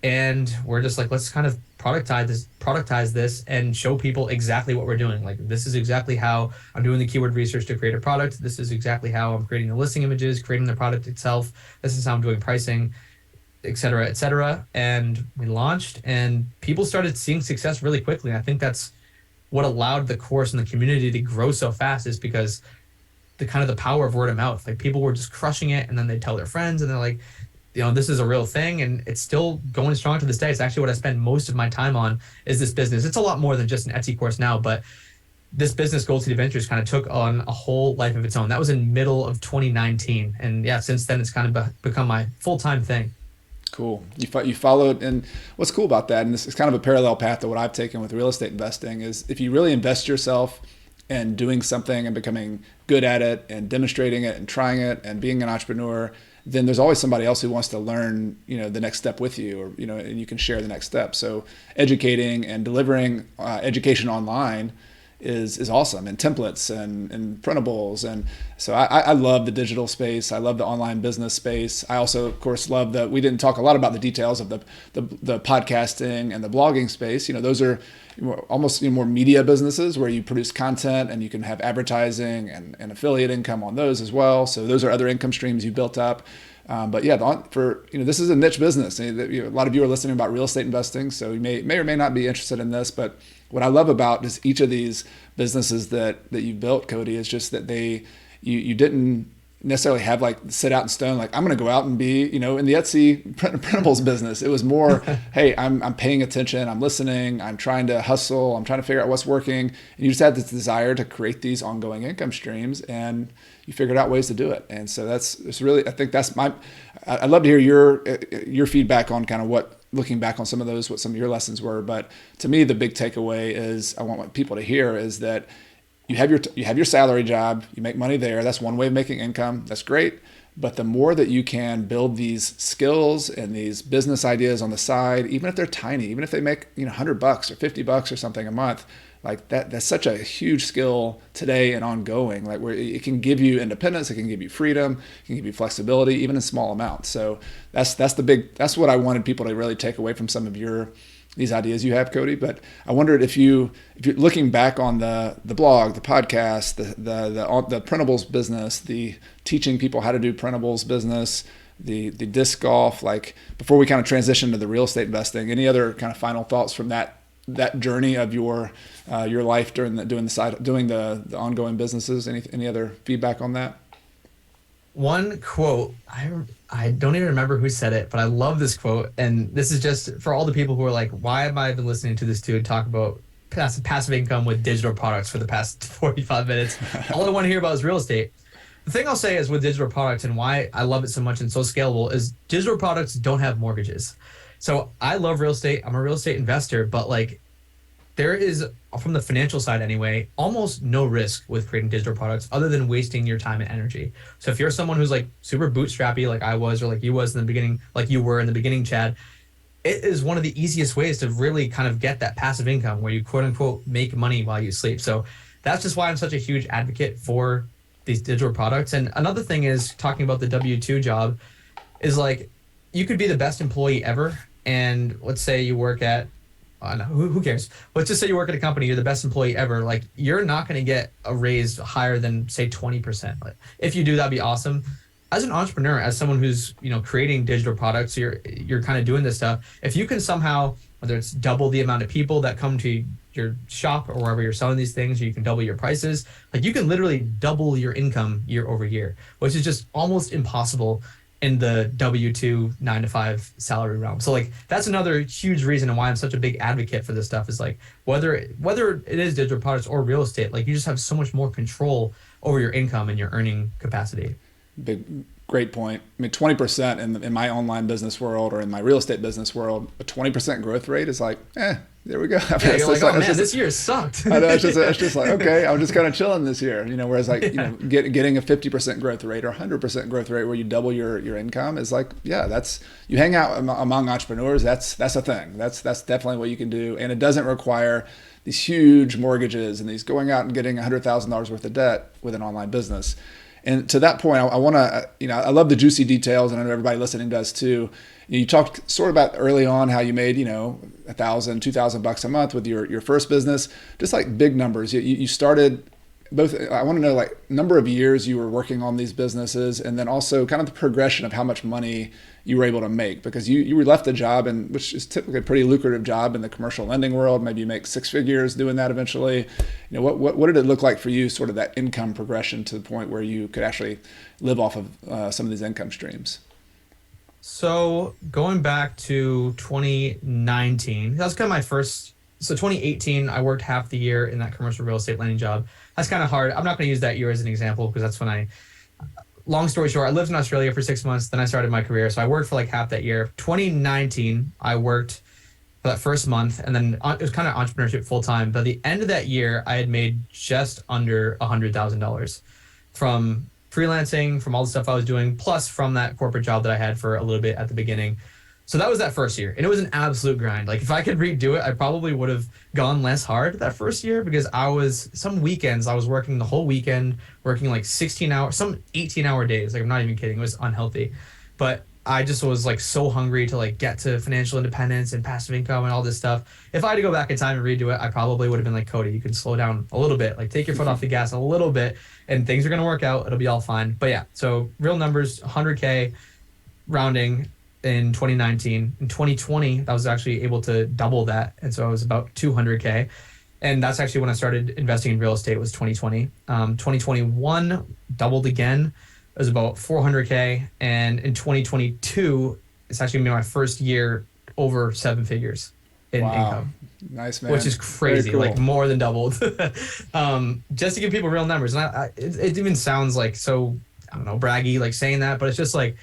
and we're just like, let's kind of productize this and show people exactly what we're doing. Like, this is exactly how I'm doing the keyword research to create a product. This is exactly how I'm creating the listing images, creating the product itself. This is how I'm doing pricing, et cetera, et cetera. And we launched and people started seeing success really quickly. And I think that's what allowed the course and the community to grow so fast, is because the kind of the power of word of mouth. Like, people were just crushing it, and then they tell their friends, and they're like, this is a real thing, and it's still going strong to this day. It's actually what I spend most of my time on, is this business. It's a lot more than just an Etsy course now, but this business, Gold City Ventures, kind of took on a whole life of its own. That was in middle of 2019, and yeah, since then it's kind of become my full-time thing. Cool. You followed, and what's cool about that, and this is kind of a parallel path to what I've taken with real estate investing, is if you really invest yourself and doing something and becoming good at it and demonstrating it and trying it and being an entrepreneur, then there's always somebody else who wants to learn, the next step with you, or, and you can share the next step. So educating and delivering education online is awesome, and templates and printables. And so I love the digital space. I love the online business space. I also, of course, love we didn't talk a lot about the details of the podcasting and the blogging space. Those are almost more media businesses where you produce content and you can have advertising and affiliate income on those as well. So those are other income streams you built up. But yeah, this is a niche business. A lot of you are listening about real estate investing, so you may or may not be interested in this. But what I love about just each of these businesses that you built, Cody, is just that you didn't necessarily have like set out in stone, like I'm going to go out and be, in the Etsy printables business. It was more, hey, I'm paying attention, I'm listening, I'm trying to hustle, I'm trying to figure out what's working. And you just had this desire to create these ongoing income streams, and you figured out ways to do it. And so it's really, I think I'd love to hear your feedback on kind of what, looking back on some of those, what some of your lessons were. But to me, the big takeaway is I want people to hear is that you have your salary job, you make money there. That's one way of making income. That's great. But the more that you can build these skills and these business ideas on the side, even if they're tiny, even if they make $100 or $50 or something a month, like that's such a huge skill today and ongoing. Like where it can give you independence, it can give you freedom, it can give you flexibility, even in small amounts. So that's what I wanted people to really take away from some of these ideas you have, Cody. But I wondered if you're looking back on the blog, the podcast, the printables business, the teaching people how to do printables business, the disc golf, like before we kind of transition to the real estate investing, any other kind of final thoughts from that journey of your life doing the ongoing businesses? Any other feedback on that? One quote, I don't even remember who said it, but I love this quote. And this is just for all the people who are like, why have I been listening to this dude talk about passive income with digital products for the past 45 minutes? All I want to hear about is real estate. The thing I'll say is with digital products and why I love it so much and so scalable is digital products don't have mortgages. So I love real estate. I'm a real estate investor, but like there is, from the financial side anyway, almost no risk with creating digital products other than wasting your time and energy. So if you're someone who's like super bootstrappy like I was, or like you was in the beginning, like you were in the beginning, Chad, it is one of the easiest ways to really kind of get that passive income where you quote unquote make money while you sleep. So that's just why I'm such a huge advocate for these digital products. And another thing is talking about the W-2 job is like, you could be the best employee ever. And let's say you work at, no, who cares? Let's just say you work at a company, you're the best employee ever. Like you're not going to get a raise higher than say 20%. Like, if you do, that'd be awesome. As an entrepreneur, as someone who's, creating digital products, you're kind of doing this stuff. If you can somehow, whether it's double the amount of people that come to your shop or wherever you're selling these things, or you can double your prices, like you can literally double your income year over year, which is just almost impossible in the W-2 9-to-5 salary realm. So like that's another huge reason why I'm such a big advocate for this stuff is like whether it is digital products or real estate, like you just have so much more control over your income and your earning capacity. Great point. I mean, 20% in my online business world or in my real estate business world, a 20% growth rate is like, there we go. I mean, you're like, oh man, this year sucked. I know, it's just like, okay, I'm just kind of chilling this year, whereas like, getting a 50% growth rate or 100% growth rate where you double your income is like, that's, you hang out among entrepreneurs. That's a thing. That's definitely what you can do. And it doesn't require these huge mortgages and these going out and getting $100,000 worth of debt with an online business. And to that point, I want to, I love the juicy details, and I know everybody listening does too. You talked sort of about early on how you made, $1,000, $2,000 a month with your first business, just like big numbers. You started both. I want to know like number of years you were working on these businesses, and then also kind of the progression of how much money you were able to make, because you were left a job, and which is typically a pretty lucrative job in the commercial lending world. Maybe you make 6 figures doing that eventually. What did it look like for you, sort of that income progression to the point where you could actually live off of some of these income streams? So going back to 2019, that was kind of my first. So 2018, I worked half the year in that commercial real estate lending job. That's kind of hard. I'm not going to use that year as an example because that's when long story short, I lived in Australia for 6 months. Then I started my career. So I worked for like half that year. 2019, I worked for that first month, and then it was kind of entrepreneurship full time. By the end of that year, I had made just under $100,000 from freelancing, from all the stuff I was doing, plus from that corporate job that I had for a little bit at the beginning. So that was that first year, and it was an absolute grind. Like if I could redo it, I probably would have gone less hard that first year, because some weekends I was working the whole weekend, working like 16 hours, some 18-hour days. Like I'm not even kidding, it was unhealthy. But I just was like so hungry to like get to financial independence and passive income and all this stuff. If I had to go back in time and redo it, I probably would have been like, Cody, you can slow down a little bit, like take your foot off the gas a little bit, and things are gonna work out. It'll be all fine. But yeah, so real numbers, 100K rounding in 2019. In 2020, I was actually able to double that. And so I was about 200K. And that's actually when I started investing in real estate, was 2020. 2021 doubled again. it was about 400K. And in 2022, it's actually gonna be my first year over 7 figures in income, Nice, man. which is crazy, Very like cool. more than doubled. Just to give people real numbers. And it even sounds like so, I don't know, braggy, like saying that, but it's just like,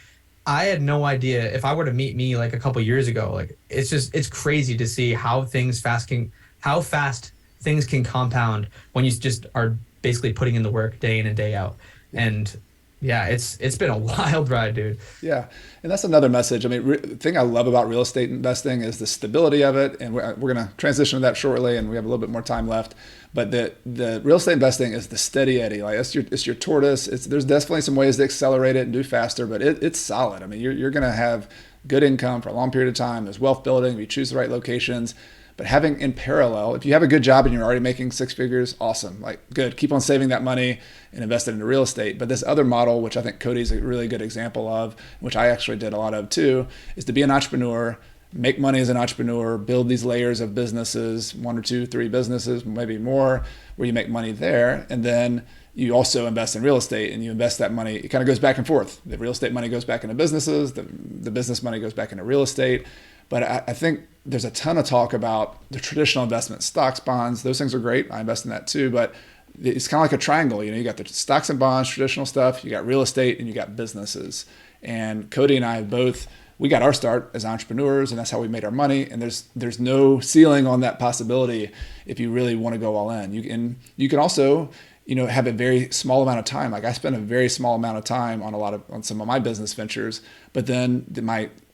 I had no idea if I were to meet me like a couple years ago, like it's crazy to see how fast things can compound when you just are basically putting in the work day in and day out. And yeah, it's been a wild ride, dude. Yeah, and that's another message. I mean, the thing I love about real estate investing is the stability of it, and we're going to transition to that shortly, and we have a little bit more time left. But the real estate investing is the steady eddy. Like it's your tortoise. There's definitely some ways to accelerate it and do faster, but it's solid. I mean, you're going to have good income for a long period of time. There's wealth building if you choose the right locations. But having in parallel, if you have a good job and you're already making 6 figures, awesome. Like, good. Keep on saving that money and invest it into real estate. But this other model, which I think Cody's a really good example of, which I actually did a lot of too, is to be an entrepreneur, make money as an entrepreneur, build these layers of businesses, 1 or 2, 3 businesses, maybe more, where you make money there. And then you also invest in real estate, and you invest that money. It kind of goes back and forth. The real estate money goes back into businesses. The business money goes back into real estate. But I think there's a ton of talk about the traditional investments, stocks, bonds. Those things are great. I invest in that too. But it's kind of like a triangle. You know, you got the stocks and bonds, traditional stuff. You got real estate, and you got businesses. And Cody and I both, we got our start as entrepreneurs, and that's how we made our money. And there's no ceiling on that possibility if you really want to go all in. You can also, you know, have a very small amount of time. Like I spend a very small amount of time on some of my business ventures, but then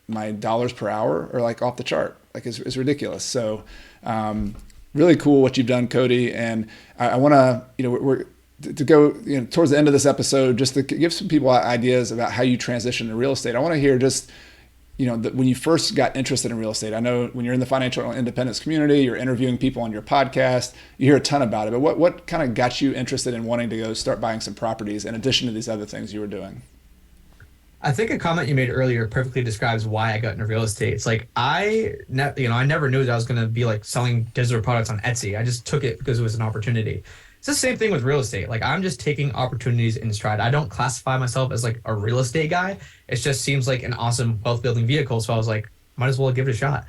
my dollars per hour are like off the chart. Like it's ridiculous. So really cool what you've done, Cody. And I want to, you know, we're to go, you know, towards the end of this episode, just to give some people ideas about how you transition to real estate. I want to hear just, you know, when you first got interested in real estate. I know when you're in the financial independence community, you're interviewing people on your podcast, you hear a ton about it. But what kind of got you interested in wanting to go start buying some properties in addition to these other things you were doing? I think a comment you made earlier perfectly describes why I got into real estate. It's like I never knew that I was going to be like selling digital products on Etsy. I just took it because it was an opportunity. It's the same thing with real estate. Like I'm just taking opportunities in stride. I don't classify myself as like a real estate guy. It just seems like an awesome wealth building vehicle. So I was like, might as well give it a shot.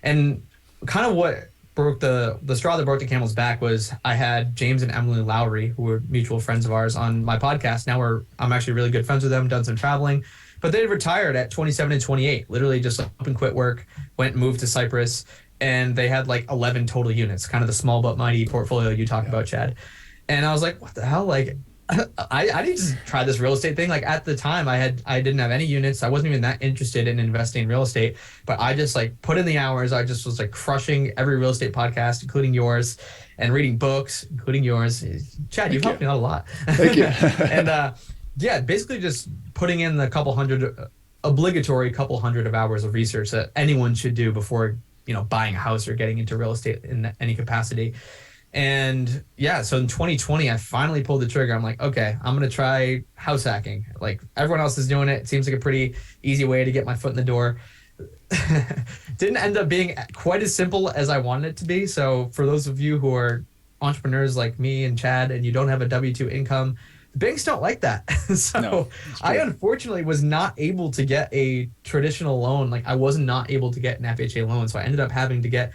And kind of what broke the straw that broke the camel's back was I had James and Emily Lowry, who were mutual friends of ours, on my podcast. Now I'm actually really good friends with them, done some traveling, but they retired at 27 and 28, literally just up and quit work, went and moved to Cyprus, and they had like 11 total units, kind of the small but mighty portfolio you talked about, Chad. And I was like, what the hell? Like, I need to try this real estate thing. Like at the time I didn't have any units. I wasn't even that interested in investing in real estate, but I just like put in the hours. I just was like crushing every real estate podcast, including yours, and reading books, including yours. Chad, you've helped me out a lot. Thank you. And yeah, basically just putting in the obligatory couple hundred of hours of research that anyone should do before, you know, buying a house or getting into real estate in any capacity. And yeah, so in 2020, I finally pulled the trigger. I'm like, okay, I'm going to try house hacking. Like everyone else is doing it. It seems like a pretty easy way to get my foot in the door. Didn't end up being quite as simple as I wanted it to be. So for those of you who are entrepreneurs like me and Chad, and you don't have a W-2 income, the banks don't like that. So no, I unfortunately was not able to get a traditional loan. Like I was not able to get an FHA loan. So I ended up having to get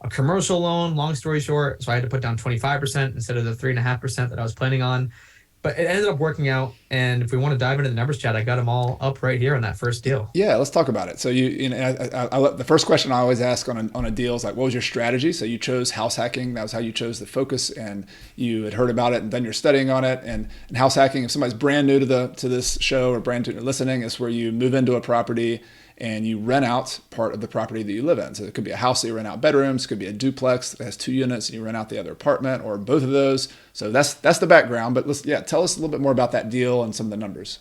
a commercial loan, long story short. So I had to put down 25% instead of the 3.5% that I was planning on. But it ended up working out. And if we want to dive into the numbers, Chad, I got them all up right here on that first deal. Yeah, let's talk about it. So the first question I always ask on a deal is like, what was your strategy? So you chose house hacking. That was how you chose the focus, and you had heard about it and done your studying on it. And house hacking, if somebody's brand new to this show or brand new to listening, is where you move into a property and you rent out part of the property that you live in. So it could be a house that you rent out bedrooms, could be a duplex that has 2 units and you rent out the other apartment, or both of those. So that's the background. But tell us a little bit more about that deal and some of the numbers.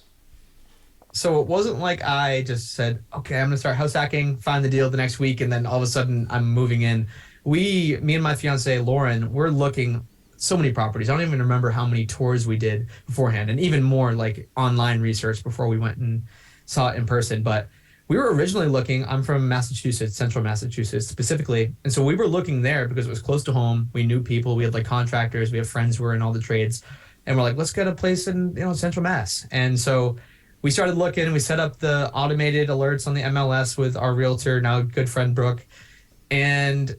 So it wasn't like I just said, okay, I'm going to start house hacking, find the deal the next week, and then all of a sudden I'm moving in. Me and my fiance, Lauren, we're looking so many properties. I don't even remember how many tours we did beforehand, and even more like online research before we went and saw it in person. But we were originally looking, I'm from Massachusetts, central Massachusetts specifically. And so we were looking there because it was close to home. We knew people, we had like contractors, we have friends who were in all the trades. And we're like, let's get a place in, central Mass. And so we started looking. We set up the automated alerts on the MLS with our realtor, now good friend Brooke, and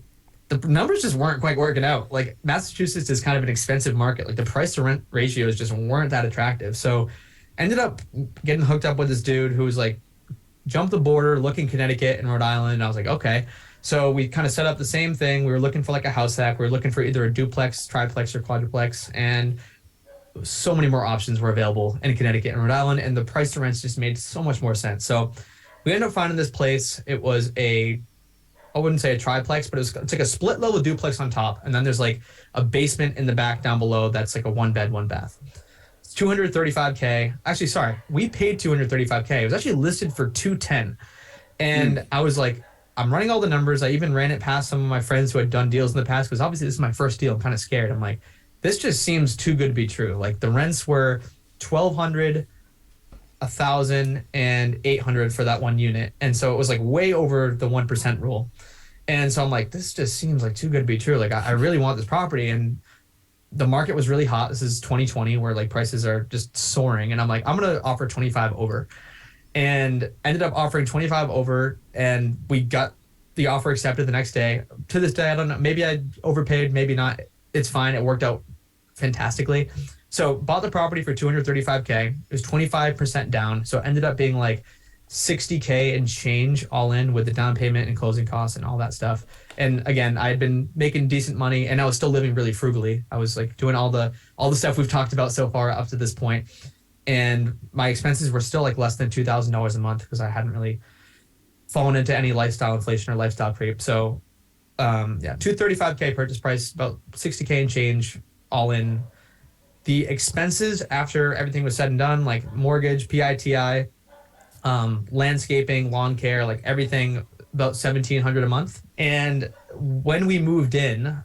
the numbers just weren't quite working out. Like Massachusetts is kind of an expensive market. Like the price to rent ratios just weren't that attractive. So ended up getting hooked up with this dude who was like jumped the border, looking Connecticut and Rhode Island. And I was like, okay. So we kind of set up the same thing. We were looking for like a house hack. We were looking for either a duplex, triplex, or quadruplex. And so many more options were available in Connecticut and Rhode Island. And the price to rents just made so much more sense. So we ended up finding this place. It was I wouldn't say a triplex, but it's like a split level duplex on top. And then there's like a basement in the back down below. That's like a 1 bed, 1 bath. It's $235K. Actually, sorry, we paid $235K. It was actually listed for $210. And I was like, I'm running all the numbers. I even ran it past some of my friends who had done deals in the past, because obviously this is my first deal. I'm kind of scared. I'm like, this just seems too good to be true. Like the rents were $1,200, $1,000, and $800 for that one unit. And so it was like way over the 1% rule. And so I'm like, this just seems like too good to be true. Like I really want this property. And the market was really hot. This is 2020 where like prices are just soaring. And I'm like, I'm going to offer 25 over, and ended up offering 25 over. And we got the offer accepted the next day. To this day, I don't know. Maybe I overpaid, maybe not. It's fine. It worked out fantastically. So bought the property for $235K. It was 25% down. So it ended up being like $60K and change all in with the down payment and closing costs and all that stuff. And again, I had been making decent money and I was still living really frugally. I was like doing all the stuff we've talked about so far up to this point. And my expenses were still like less than $2,000 a month because I hadn't really fallen into any lifestyle inflation or lifestyle creep. So $235K purchase price, about $60K and change all in. The expenses after everything was said and done, like mortgage, PITI, landscaping, lawn care, like everything, about $1,700 a month. And when we moved in,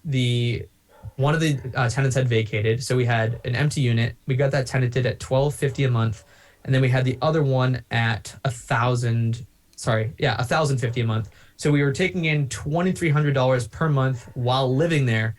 one of the tenants had vacated, so we had an empty unit. We got that tenanted at $1,250 a month, and then we had the other one at $1,050 a month. So we were taking in $2,300 per month while living there,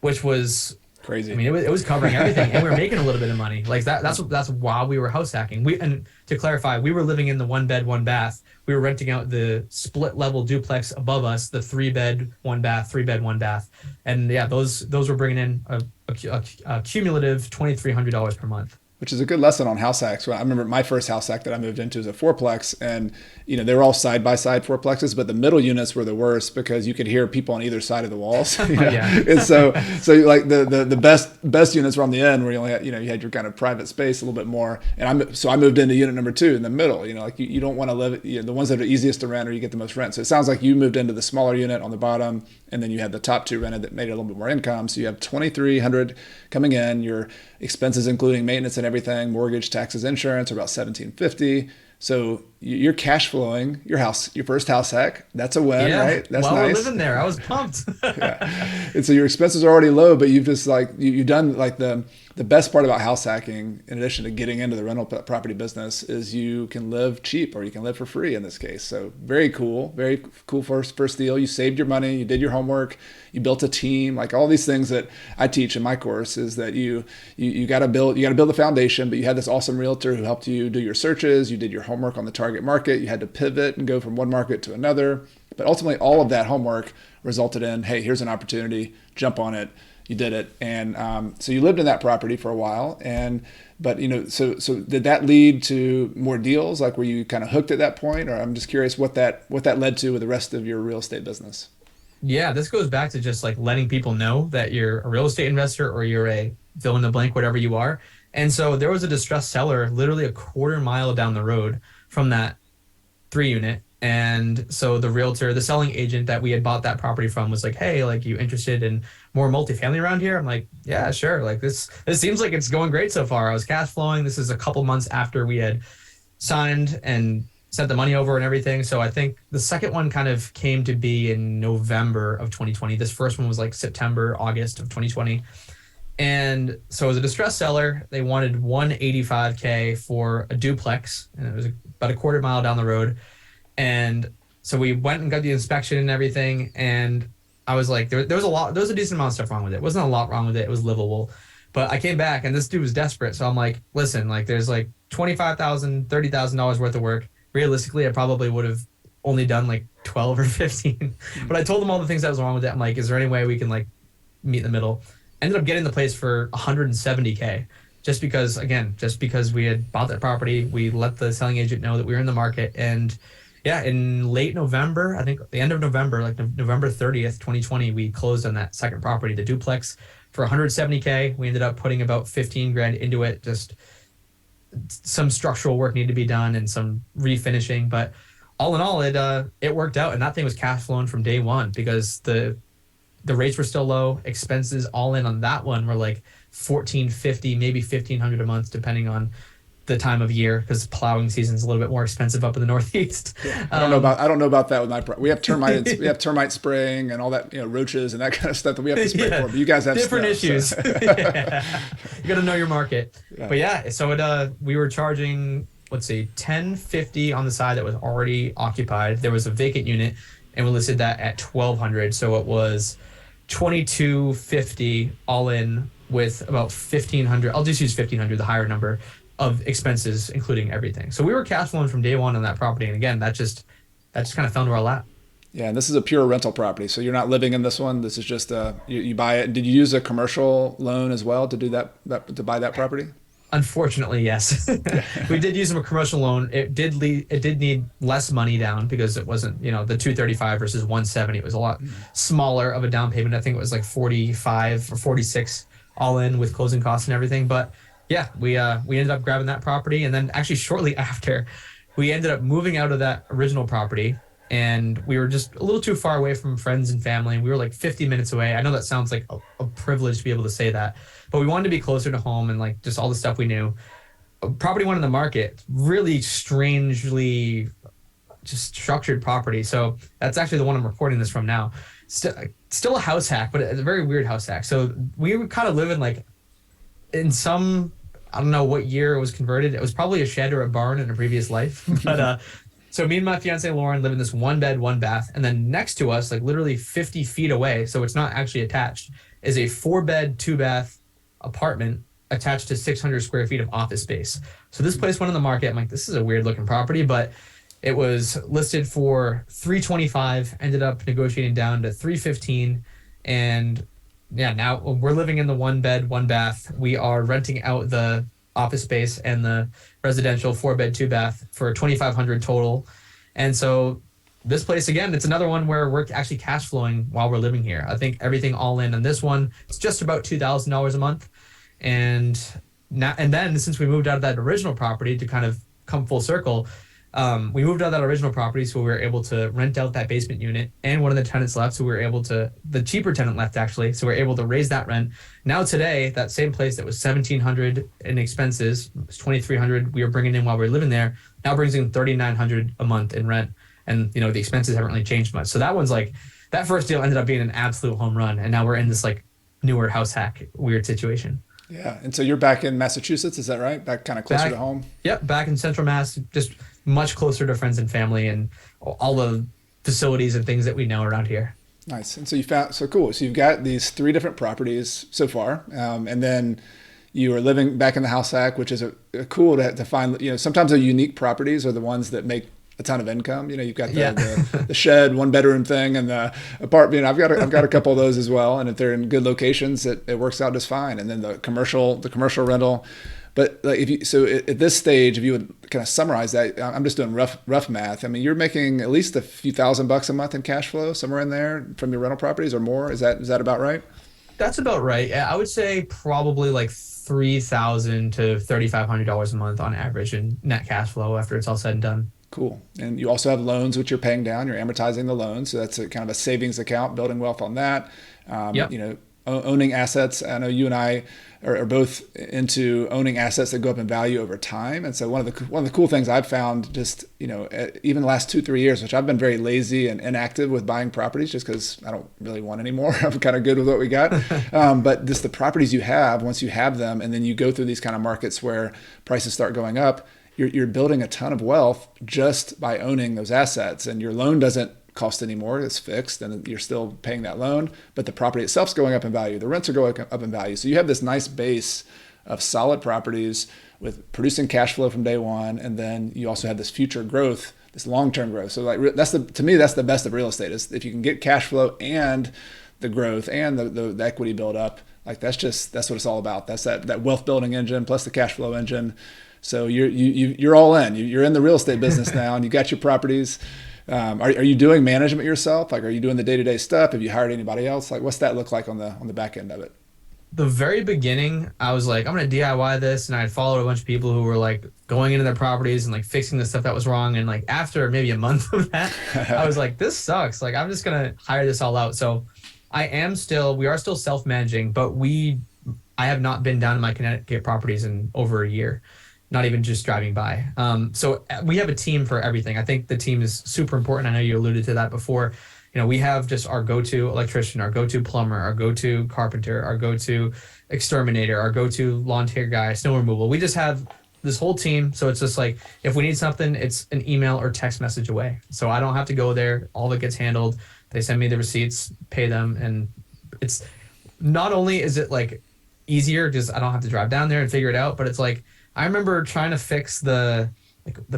which was crazy. I mean, it was covering everything, and we were making a little bit of money. Like that's while we were house hacking. And to clarify, we were living in the 1 bed, 1 bath. We were renting out the split level duplex above us, the 3 bed, 1 bath, 3 bed, 1 bath. And yeah, those were bringing in a cumulative $2,300 per month. Which is a good lesson on house hacks. I remember my first house hack that I moved into was a fourplex, and they were all side by side fourplexes, but the middle units were the worst because you could hear people on either side of the walls. Yeah. And so like the best units were on the end where you only had, you had your kind of private space a little bit more. And I moved into unit number 2 in the middle. Like you don't want to live the ones that are easiest to rent or you get the most rent. So it sounds like you moved into the smaller unit on the bottom, and then you had the top 2 rented that made it a little bit more income. So you have $2,300 coming in. Your expenses, including maintenance and everything, mortgage, taxes, insurance, are about $1,750. So you're cash flowing your first house hack. That's a win, right? That's nice. We're living there. I was pumped. Yeah. And so your expenses are already low, but you've just you've done like the best part about house hacking, in addition to getting into the rental property business, is you can live cheap, or you can live for free in this case. So very cool first deal. You saved your money, you did your homework, you built a team. Like all these things that I teach in my course is that you got to build the foundation, but you had this awesome realtor who helped you do your searches. You did your homework on the target market. You had to pivot and go from one market to another. But ultimately, all of that homework resulted in, hey, here's an opportunity, jump on it. You did it. And so you lived in that property for a while. But so did that lead to more deals? Like, were you kind of hooked at that point? Or I'm just curious what that led to with the rest of your real estate business. Yeah, this goes back to just like letting people know that you're a real estate investor or you're a fill in the blank, whatever you are. And so there was a distressed seller literally a quarter mile down the road from that 3 unit. And so the selling agent that we had bought that property from was like, hey, like, you interested in more multifamily around here? I'm like, yeah, sure. Like this seems like it's going great so far. I was cash flowing. This is a couple months after we had signed and sent the money over and everything. So I think the second one kind of came to be in November of 2020. This first one was like September, August of 2020. And so it was a distressed seller. They wanted $185K for a duplex, and it was about a quarter mile down the road. And so we went and got the inspection and everything. And I was like, there was a decent amount of stuff wrong with it. It wasn't a lot wrong with it. It was livable. But I came back and this dude was desperate. So I'm like, listen, like there's like $25,000, $30,000 worth of work. Realistically, I probably would have only done like 12 or 15. But I told him all the things that was wrong with it. I'm like, is there any way we can like meet in the middle? Ended up getting the place for 170K. Just because we had bought that property, we let the selling agent know that we were in the market. And yeah, in late November, I think the end of November, like November 30th, 2020, we closed on that second property, the duplex, for 170K. We ended up putting about 15 grand into it. Just some structural work needed to be done and some refinishing. But all in all, it worked out. And that thing was cash flowing from day one because the rates were still low. Expenses all in on that one were like $1,450, maybe $1,500 a month, depending on the time of year, because plowing season is a little bit more expensive up in the Northeast. Yeah. I don't know about that with my we have termite spraying and all that, roaches and that kind of stuff that we have to spray for. But you guys have different snow, issues. So. Yeah. You got to know your market. Yeah. But yeah, so we were charging, let's see, $1,050 on the side that was already occupied. There was a vacant unit, and we listed that at $1,200. So it was $2,250 all in with about $1,500. I'll just use $1,500, the higher number of expenses, including everything. So we were cash flowing from day one on that property. And again, that just kind of fell into our lap. Yeah, and this is a pure rental property. So you're not living in this one. This is just you buy it. Did you use a commercial loan as well to do that to buy that property? Unfortunately, yes. We did use a commercial loan. It did need less money down because it wasn't, the 235 versus 170. It was a lot smaller of a down payment. I think it was like 45 or 46 all in with closing costs and everything. But yeah, we ended up grabbing that property, and then actually shortly after, we ended up moving out of that original property, and we were just a little too far away from friends and family. We were like 50 minutes away. I know that sounds like a privilege to be able to say that, but we wanted to be closer to home and like just all the stuff we knew. Property went in the market, really strangely just structured property. So that's actually the one I'm recording this from now. Still a house hack, but it's a very weird house hack. So we were kind of living like in some, I don't know what year it was converted. It was probably a shed or a barn in a previous life. But so me and my fiance Lauren live in this 1-bed, 1-bath, and then next to us, like literally 50 feet away, so it's not actually attached, is a 4-bed, 2-bath apartment attached to 600 square feet of office space. So this place went on the market. I'm like, this is a weird looking property, but it was listed for $325, ended up negotiating down to $315, and yeah, now we're living in the 1-bed, 1-bath. We are renting out the office space and the residential 4-bed, 2-bath for $2,500 total. And so this place, again, it's another one where we're actually cash flowing while we're living here. I think everything all in on this one, it's just about $2,000 a month. And then since we moved out of that original property to kind of come full circle, we moved out of that original property, so we were able to rent out that basement unit, and one of the tenants left, so we were able to, the cheaper tenant left actually, so we were able to raise that rent. Now today, that same place that was $1,700 in expenses, it was $2,300 we were bringing in while we were living there, now brings in $3,900 a month in rent, and the expenses haven't really changed much. So that one's like, that first deal ended up being an absolute home run, and now we're in this like newer house hack weird situation. Yeah, and so you're back in Massachusetts, is that right? Back kind of closer to home? Yep, back in Central Mass, just much closer to friends and family and all the facilities and things that we know around here. Nice. And so cool. So you've got these 3 different properties so far, and then you are living back in the house hack, which is cool to find. Sometimes the unique properties are the ones that make a ton of income. You've got the shed 1-bedroom thing and the apartment. I've got a couple of those as well, and if they're in good locations, it works out just fine. And then the commercial rental. But like at this stage, if you would kind of summarize that, I'm just doing rough math. I mean, you're making at least a few $1,000 a month in cash flow, somewhere in there from your rental properties or more. Is that about right? That's about right. Yeah, I would say probably like $3,000 to $3,500 a month on average in net cash flow after it's all said and done. Cool. And you also have loans which you're paying down. You're amortizing the loans, so that's kind of a savings account, building wealth on that. Yep. Owning assets. I know you and I are both into owning assets that go up in value over time. And so one of the cool things I've found, just even the last 2-3 years, which I've been very lazy and inactive with buying properties, just because I don't really want any more. I'm kind of good with what we got. But just the properties you have, once you have them, and then you go through these kind of markets where prices start going up, you're building a ton of wealth just by owning those assets, and your loan doesn't cost anymore. It's fixed and you're still paying that loan, but the property itself's going up in value. The rents are going up in value. So you have this nice base of solid properties with producing cash flow from day one. And then you also have this future growth, this long-term growth. So like to me, that's the best of real estate, is if you can get cash flow and the growth and the equity build up. Like that's what it's all about. That's that wealth building engine plus the cash flow engine. So you're all in. You're in the real estate business now, and you got your properties. Are you doing management yourself? Like, are you doing the day-to-day stuff? Have you hired anybody else? Like, what's that look like on the back end of it? The very beginning, I was like, I'm gonna DIY this, and I'd followed a bunch of people who were like going into their properties and like fixing the stuff that was wrong. And like after maybe a month of that, I was like, this sucks. Like, I'm just gonna hire this all out. So we are still self-managing, but I have not been down to my Connecticut properties in over a year, not even just driving by. So we have a team for everything. I think the team is super important. I know you alluded to that before. We have just our go-to electrician, our go-to plumber, our go-to carpenter, our go-to exterminator, our go-to lawn care guy, snow removal. We just have this whole team. So it's just like, if we need something, it's an email or text message away. So I don't have to go there. All of it gets handled. They send me the receipts, pay them. And it's not only is it like easier, just I don't have to drive down there and figure it out, but it's like, I remember trying to fix the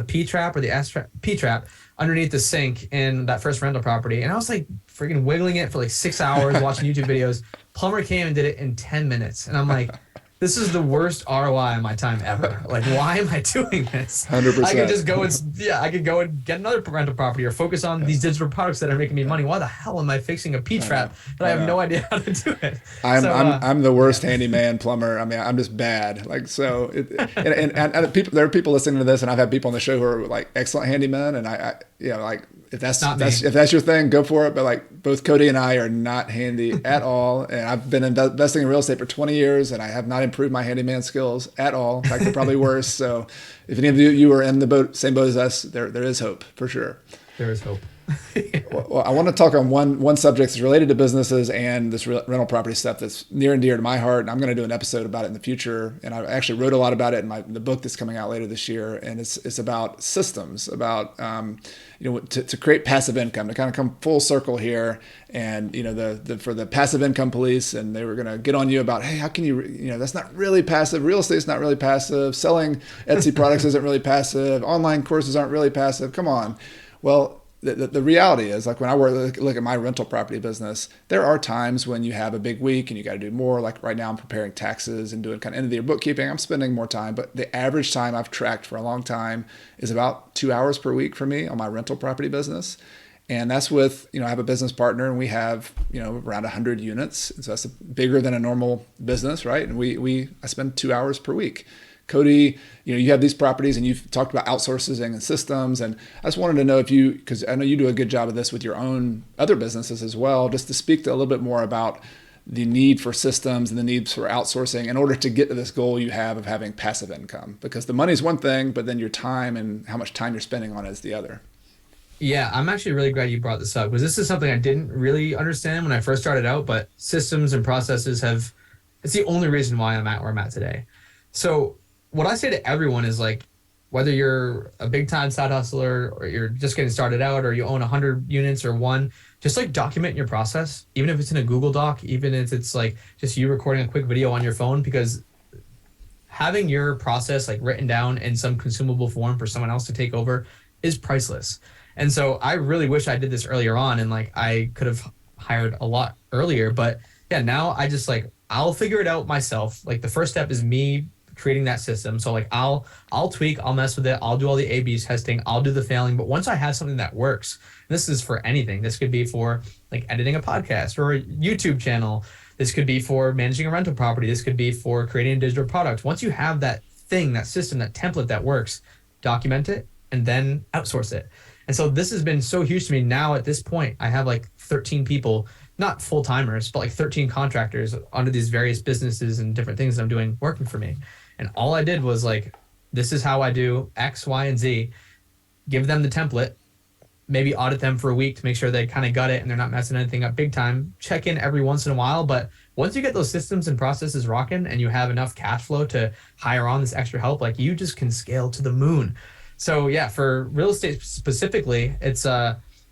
P-trap or the P-trap underneath the sink in that first rental property. And I was like freaking wiggling it for like 6 hours watching YouTube videos. Plumber came and did it in 10 minutes. And I'm like, this is the worst ROI on my time ever. Like, why am I doing this? 100%. I could just go I could go and get another rental property or focus on these digital products that are making me money. Why the hell am I fixing a P-trap that I have no idea how to do it? I'm the worst handyman plumber. I mean, I'm just bad. Like, so and people, there are people listening to this, and I've had people on the show who are like excellent handymen, and I like, if that's your thing, go for it. But like, both Cody and I are not handy at all. And I've been investing in real estate for 20 years, and I have not improved my handyman skills at all. In fact, they're probably worse. So if any of you are in the same boat as us, there is hope for sure. There is hope. Well, I want to talk on one subject that's related to businesses and this rental property stuff that's near and dear to my heart. And I'm going to do an episode about it in the future. And I actually wrote a lot about it in the book that's coming out later this year. And it's about systems, about to create passive income, to kind of come full circle here. And for the passive income police, and they were going to get on you about, hey, how can you that's not really passive. Real estate's not really passive. Selling Etsy products isn't really passive. Online courses aren't really passive. Come on. Well, the reality is, like, when I look at my rental property business, there are times when you have a big week and you got to do more. Like right now I'm preparing taxes and doing kind of end of the year bookkeeping. I'm spending more time, but the average time I've tracked for a long time is about 2 hours per week for me on my rental property business. And that's with, I have a business partner, and we have, around 100 units. So that's bigger than a normal business, right? And I spend 2 hours per week. Cody, you have these properties, and you've talked about outsourcing and systems. And I just wanted to know because I know you do a good job of this with your own other businesses as well, just to speak to a little bit more about the need for systems and the need for outsourcing in order to get to this goal you have of having passive income. Because the money is one thing, but then your time and how much time you're spending on it is the other. Yeah, I'm actually really glad you brought this up, because this is something I didn't really understand when I first started out, but systems and processes it's the only reason why I'm at where I'm at today. So what I say to everyone is, like, whether you're a big time side hustler or you're just getting started out or you own 100 units or one, just like document your process, even if it's in a Google Doc, even if it's like just you recording a quick video on your phone, because having your process like written down in some consumable form for someone else to take over is priceless. And so I really wish I did this earlier on, and like I could have hired a lot earlier, but yeah, now I just like, I'll figure it out myself. Like the first step is me creating that system. So like I'll tweak, I'll mess with it, I'll do all the A/B testing, I'll do the failing. But once I have something that works, and this is for anything. This could be for like editing a podcast or a YouTube channel. This could be for managing a rental property. This could be for creating a digital product. Once you have that thing, that system, that template that works, document it and then outsource it. And so this has been so huge to me. Now at this point, I have like 13 people, not full-timers, but like 13 contractors under these various businesses and different things I'm doing working for me. And all I did was like, this is how I do X, Y, and Z. Give them the template, maybe audit them for a week to make sure they kind of got it and they're not messing anything up big time. Check in every once in a while. But once you get those systems and processes rocking and you have enough cash flow to hire on this extra help, like you just can scale to the moon. So yeah, for real estate specifically, it's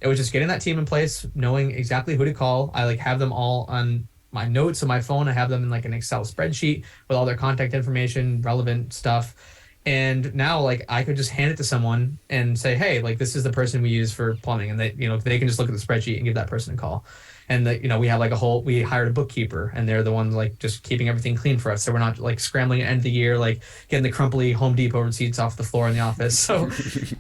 it was just getting that team in place, knowing exactly who to call. I like have them all on my notes on my phone. I have them in like an Excel spreadsheet with all their contact information, relevant stuff. And now like I could just hand it to someone and say, hey, like this is the person we use for plumbing. And they, they can just look at the spreadsheet and give that person a call. And we have like we hired a bookkeeper, and they're the ones like just keeping everything clean for us. So we're not like scrambling at the end of the year, like getting the crumply Home Depot receipts off the floor in the office. So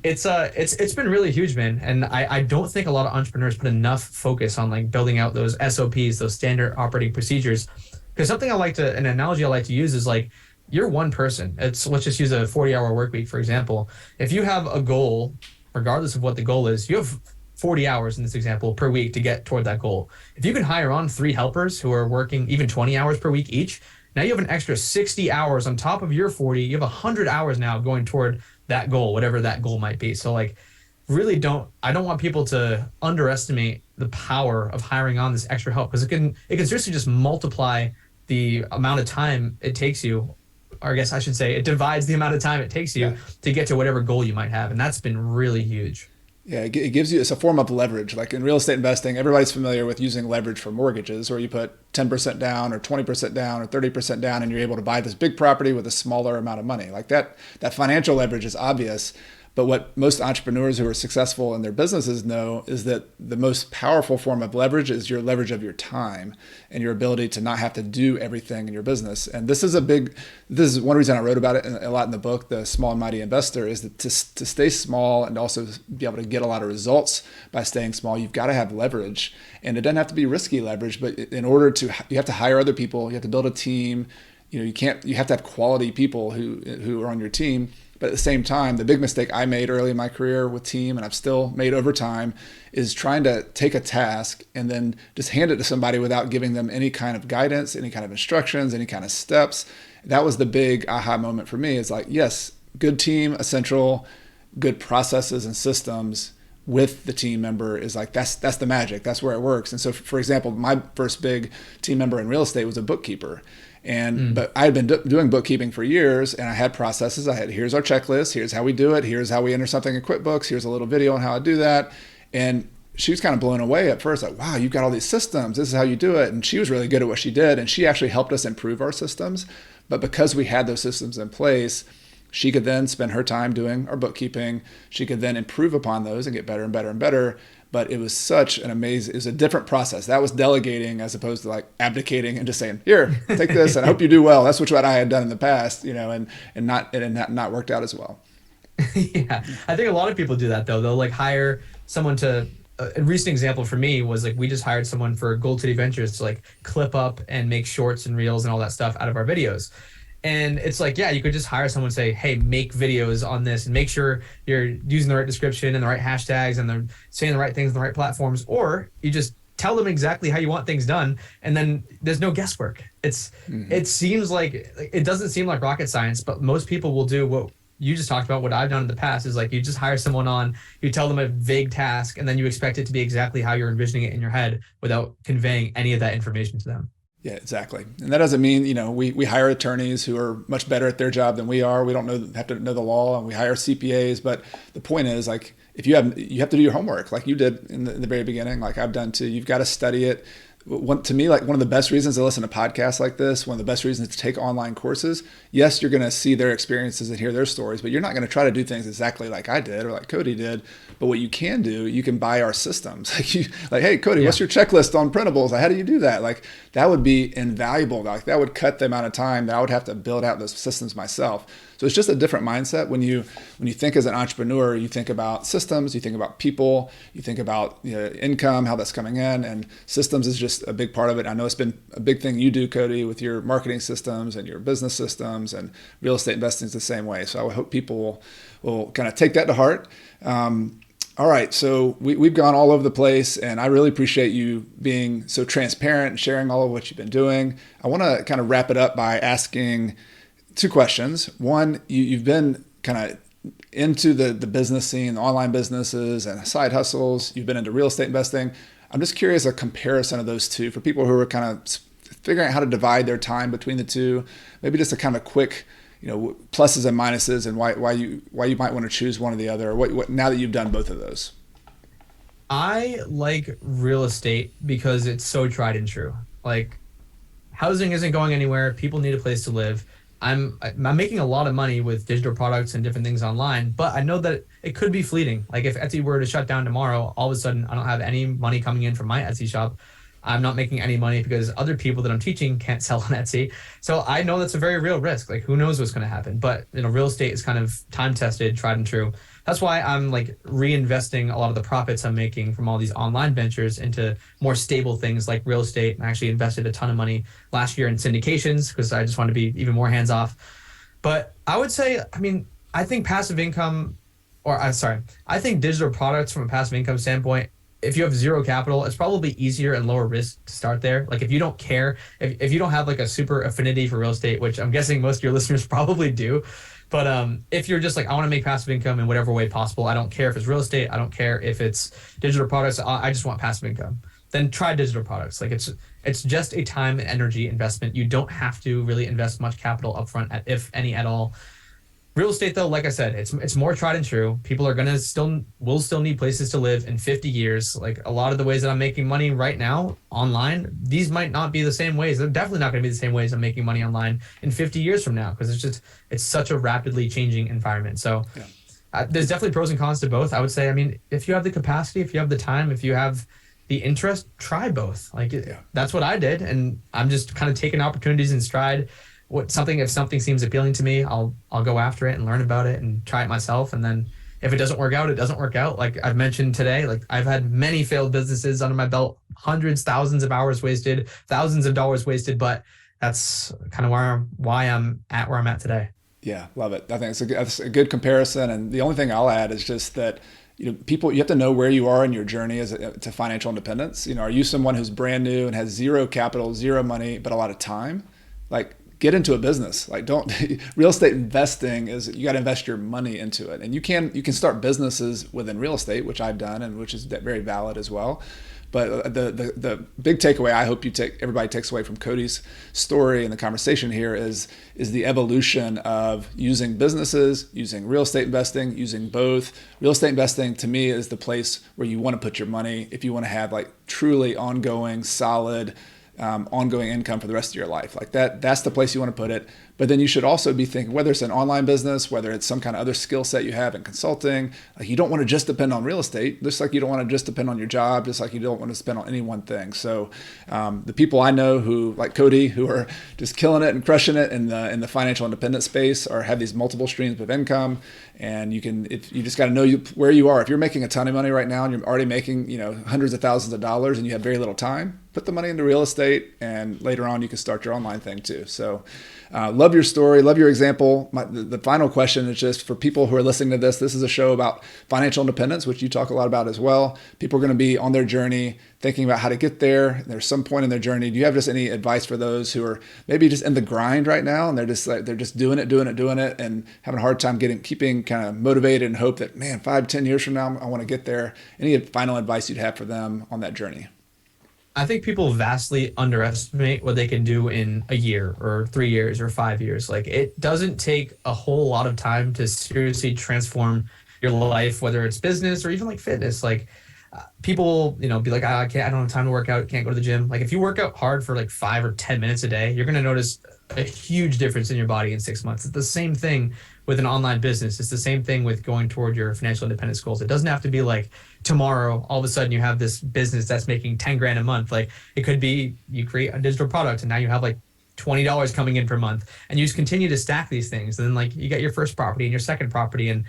it's been really huge, man. And I don't think a lot of entrepreneurs put enough focus on like building out those SOPs, those standard operating procedures. Because something an analogy I like to use is like, you're one person. Let's just use a 40-hour work week, for example. If you have a goal, regardless of what the goal is, you have 40 hours in this example per week to get toward that goal. If you can hire on 3 helpers who are working even 20 hours per week each, now you have an extra 60 hours on top of your 40. You have 100 hours now going toward that goal, whatever that goal might be. So like, really I don't want people to underestimate the power of hiring on this extra help, because it can seriously just multiply the amount of time it takes you, or I guess I should say it divides the amount of time it takes you to get to whatever goal you might have. And that's been really huge. Yeah, it gives you, it's a form of leverage. Like in real estate investing, everybody's familiar with using leverage for mortgages, where you put 10% down or 20% down or 30% down, and you're able to buy this big property with a smaller amount of money. Like that financial leverage is obvious. But what most entrepreneurs who are successful in their businesses know is that the most powerful form of leverage is your leverage of your time and your ability to not have to do everything in your business. And this is one reason I wrote about it a lot in the book, The Small and Mighty Investor, is that to stay small and also be able to get a lot of results by staying small, you've got to have leverage. And it doesn't have to be risky leverage, but in order to, you have to hire other people, you have to build a team. You have to have quality people who are on your team. But at the same time, the big mistake I made early in my career with team, and I've still made over time, is trying to take a task and then just hand it to somebody without giving them any kind of guidance, any kind of instructions, any kind of steps. That was the big aha moment for me. It's like, yes, good team, essential, good processes and systems with the team member is like, that's the magic. That's where it works. And so, for example, my first big team member in real estate was a bookkeeper. But I had been doing bookkeeping for years, and I had processes. Here's our checklist. Here's how we do it. Here's how we enter something in QuickBooks. Here's a little video on how I do that. And she was kind of blown away at first, like, wow, you've got all these systems. This is how you do it. And she was really good at what she did. And she actually helped us improve our systems. But because we had those systems in place, she could then spend her time doing our bookkeeping. She could then improve upon those and get better and better and better. But it was such an amazing, it was a different process. That was delegating as opposed to like abdicating and just saying, here, take this and I hope you do well. That's what I had done in the past, and not worked out as well. Yeah. I think a lot of people do that though. They'll like hire someone to, a recent example for me was like, we just hired someone for Gold City Ventures to like clip up and make shorts and reels and all that stuff out of our videos. And it's like, yeah, you could just hire someone and say, hey, make videos on this and make sure you're using the right description and the right hashtags and they're saying the right things on the right platforms. Or you just tell them exactly how you want things done. And then there's no guesswork. It seems like, it doesn't seem like rocket science, but most people will do what you just talked about. What I've done in the past is like, you just hire someone on, you tell them a vague task, and then you expect it to be exactly how you're envisioning it in your head without conveying any of that information to them. Yeah, exactly. And that doesn't mean, we hire attorneys who are much better at their job than we are. We don't have to know the law, and we hire CPAs. But the point is, like, if you have to do your homework, like you did in the very beginning, like I've done too. You've got to study it. To me, like one of the best reasons to listen to podcasts like this, one of the best reasons to take online courses, yes, you're going to see their experiences and hear their stories, but you're not going to try to do things exactly like I did or like Cody did. But what you can do, you can buy our systems. Like, hey, Cody, what's your checklist on printables? How do you do that? Like, that would be invaluable. Like, that would cut the amount of time that I would have to build out those systems myself. So it's just a different mindset. When you think as an entrepreneur, you think about systems, you think about people, you think about income, how that's coming in, and systems is just a big part of it. I know it's been a big thing you do, Cody, with your marketing systems and your business systems, and real estate investing is the same way. So I hope people will kind of take that to heart. All right, so we've gone all over the place, and I really appreciate you being so transparent and sharing all of what you've been doing. I want to kind of wrap it up by asking 2 questions. One, you've been kind of into the business scene, the online businesses and side hustles. You've been into real estate investing. I'm just curious a comparison of those two for people who are kind of figuring out how to divide their time between the two. Maybe just a kind of quick, pluses and minuses, and why you might want to choose one or the other. What now that you've done both of those? I like real estate because it's so tried and true. Like housing isn't going anywhere. People need a place to live. I'm making a lot of money with digital products and different things online, but I know that it could be fleeting. Like if Etsy were to shut down tomorrow, all of a sudden I don't have any money coming in from my Etsy shop. I'm not making any money because other people that I'm teaching can't sell on Etsy. So I know that's a very real risk. Like who knows what's going to happen? But real estate is kind of time tested, tried and true. That's why I'm like reinvesting a lot of the profits I'm making from all these online ventures into more stable things like real estate. I actually invested a ton of money last year in syndications because I just want to be even more hands off. But I would say, I think passive income, I think digital products from a passive income standpoint, if you have zero capital, it's probably easier and lower risk to start there. Like if you don't care, if you don't have like a super affinity for real estate, which I'm guessing most of your listeners probably do, but if you're just like, I want to make passive income in whatever way possible, I don't care if it's real estate, I don't care if it's digital products, I just want passive income, then try digital products. Like it's just a time and energy investment. You don't have to really invest much capital upfront, if any at all. Real estate, though, like I said, it's more tried and true. People are will still need places to live in 50 years. Like a lot of the ways that I'm making money right now online, these might not be the same ways. They're definitely not going to be the same ways I'm making money online in 50 years from now, because it's such a rapidly changing environment. So there's definitely pros and cons to both. I would say, if you have the capacity, if you have the time, if you have the interest, try both. That's what I did, and I'm just kind of taking opportunities in stride. If something seems appealing to me, I'll go after it and learn about it and try it myself. And then if it doesn't work out, it doesn't work out. Like I've mentioned today, like I've had many failed businesses under my belt, hundreds, thousands of hours wasted, thousands of dollars wasted, but that's kind of why I'm at where I'm at today. Yeah, love it. I think it's a good comparison. And the only thing I'll add is just that, you have to know where you are in your journey to financial independence. Are you someone who's brand new and has zero capital, zero money, but a lot of time? Like, get into a business. Like real estate investing is, you got to invest your money into it. And you can start businesses within real estate, which I've done and which is very valid as well. But the big takeaway I hope everybody takes away from Cody's story and the conversation here is the evolution of using businesses, using real estate investing, using both. Real estate investing to me is the place where you want to put your money if you want to have like truly ongoing, solid, ongoing income for the rest of your life. Like that's the place you want to put it. But then you should also be thinking, whether it's an online business, whether it's some kind of other skill set you have in consulting, like you don't want to just depend on real estate, just like you don't want to just depend on your job, just like you don't want to spend on any one thing. So the people I know who, like Cody, who are just killing it and crushing it in the financial independence space, or have these multiple streams of income. And you just got to know where you are. If you're making a ton of money right now and you're already making hundreds of thousands of dollars and you have very little time, put the money into real estate, and later on you can start your online thing too. So love your story, love your example. The final question is just for people who are listening to this. This is a show about financial independence, which you talk a lot about as well. People are going to be on their journey, thinking about how to get there. There's some point in their journey. Do you have just any advice for those who are maybe just in the grind right now and they're just doing it and having a hard time keeping kind of motivated and hope that, man, 5-10 years from now I want to get there? Any final advice you'd have for them on that journey? I think people vastly underestimate what they can do in a year or 3 years or 5 years. Like it doesn't take a whole lot of time to seriously transform your life, whether it's business or even like fitness. Like people, be like, I don't have time to work out, can't go to the gym. Like if you work out hard for like 5 or 10 minutes a day, you're going to notice a huge difference in your body in 6 months. It's the same thing with an online business. It's the same thing with going toward your financial independence goals. It doesn't have to be like tomorrow, all of a sudden you have this business that's making 10 grand a month. Like it could be you create a digital product and now you have like $20 coming in per month, and you just continue to stack these things. And then like you get your first property and your second property, and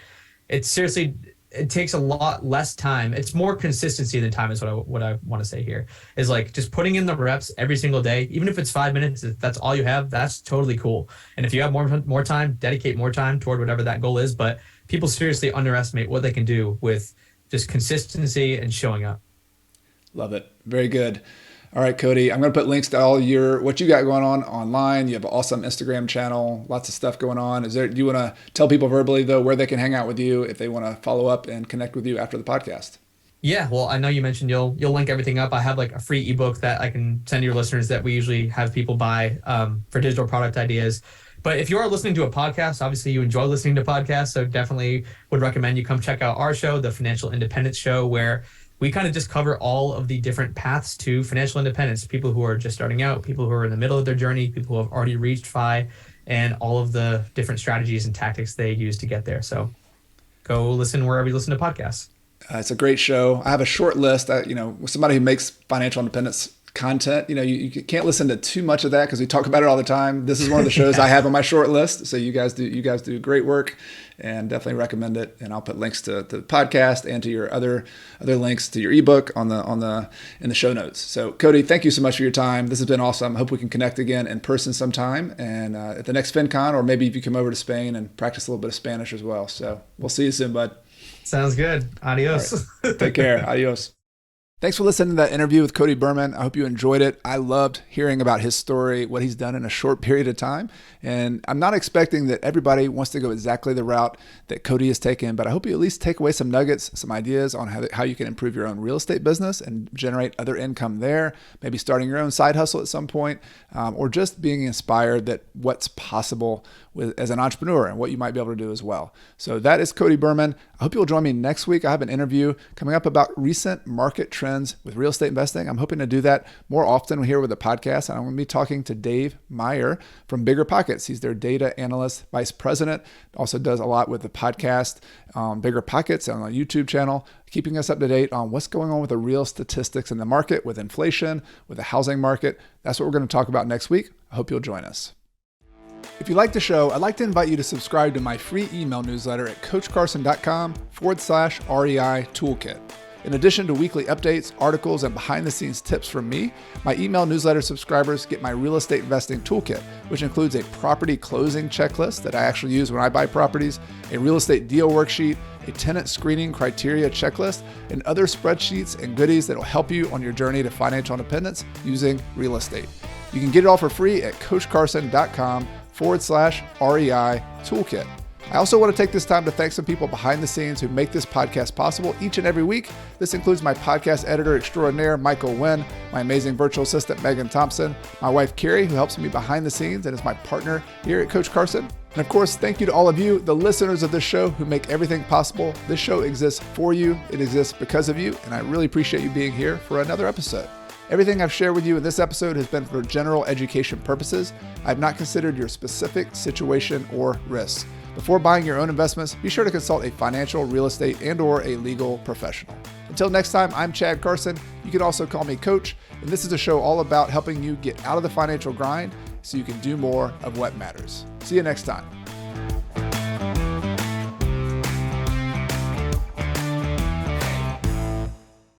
it takes a lot less time. It's more consistency than time is what I want to say here, is like just putting in the reps every single day. Even if it's 5 minutes, if that's all you have, that's totally cool. And if you have more time, dedicate more time toward whatever that goal is. But people seriously underestimate what they can do with just consistency and showing up. Love it. Very good. All right, Cody, I'm going to put links to all what you got going on online. You have an awesome Instagram channel, lots of stuff going on. Do you want to tell people verbally though, where they can hang out with you if they want to follow up and connect with you after the podcast? Yeah, well, I know you mentioned you'll link everything up. I have like a free ebook that I can send to your listeners that we usually have people buy for digital product ideas. But if you are listening to a podcast, obviously you enjoy listening to podcasts, so definitely would recommend you come check out our show, the Financial Independence Show, where we kind of just cover all of the different paths to financial independence, people who are just starting out, people who are in the middle of their journey, people who have already reached FI, and all of the different strategies and tactics they use to get there. So go listen wherever you listen to podcasts. It's a great show. I have a short list. With somebody who makes financial independence content, you can't listen to too much of that because we talk about it all the time. This is one of the shows I have on my short list. So you guys do great work, and definitely recommend it. And I'll put links to the podcast and to your other links to your ebook in the show notes. So Cody, thank you so much for your time. This has been awesome. I hope we can connect again in person sometime, and at the next FinCon, or maybe if you come over to Spain and practice a little bit of Spanish as well. So we'll see you soon, bud. Sounds good. Adios. Right. Take care. Adios. Thanks for listening to that interview with Cody Berman. I hope you enjoyed it. I loved hearing about his story, what he's done in a short period of time. And I'm not expecting that everybody wants to go exactly the route that Cody has taken, but I hope you at least take away some nuggets, some ideas on how you can improve your own real estate business and generate other income there, maybe starting your own side hustle at some point, or just being inspired that what's possible as an entrepreneur and what you might be able to do as well. So that is Cody Berman. I hope you'll join me next week. I have an interview coming up about recent market trends with real estate investing. I'm hoping to do that more often here with the podcast. And I'm going to be talking to Dave Meyer from Bigger Pockets. He's their data analyst, vice president, also does a lot with the podcast, Bigger Pockets, on the YouTube channel, keeping us up to date on what's going on with the real statistics in the market, with inflation, with the housing market. That's what we're going to talk about next week. I hope you'll join us. If you like the show, I'd like to invite you to subscribe to my free email newsletter at coachcarson.com/REI Toolkit. In addition to weekly updates, articles, and behind-the-scenes tips from me, my email newsletter subscribers get my real estate investing toolkit, which includes a property closing checklist that I actually use when I buy properties, a real estate deal worksheet, a tenant screening criteria checklist, and other spreadsheets and goodies that will help you on your journey to financial independence using real estate. You can get it all for free at coachcarson.com/REI Toolkit. I also want to take this time to thank some people behind the scenes who make this podcast possible each and every week. This includes my podcast editor extraordinaire, Michael Wynn, my amazing virtual assistant, Megan Thompson, my wife, Carrie, who helps me behind the scenes and is my partner here at Coach Carson. And of course, thank you to all of you, the listeners of this show who make everything possible. This show exists for you. It exists because of you. And I really appreciate you being here for another episode. Everything I've shared with you in this episode has been for general education purposes. I've not considered your specific situation or risks. Before buying your own investments, be sure to consult a financial, real estate, and/or a legal professional. Until next time, I'm Chad Carson. You can also call me Coach, and this is a show all about helping you get out of the financial grind so you can do more of what matters. See you next time.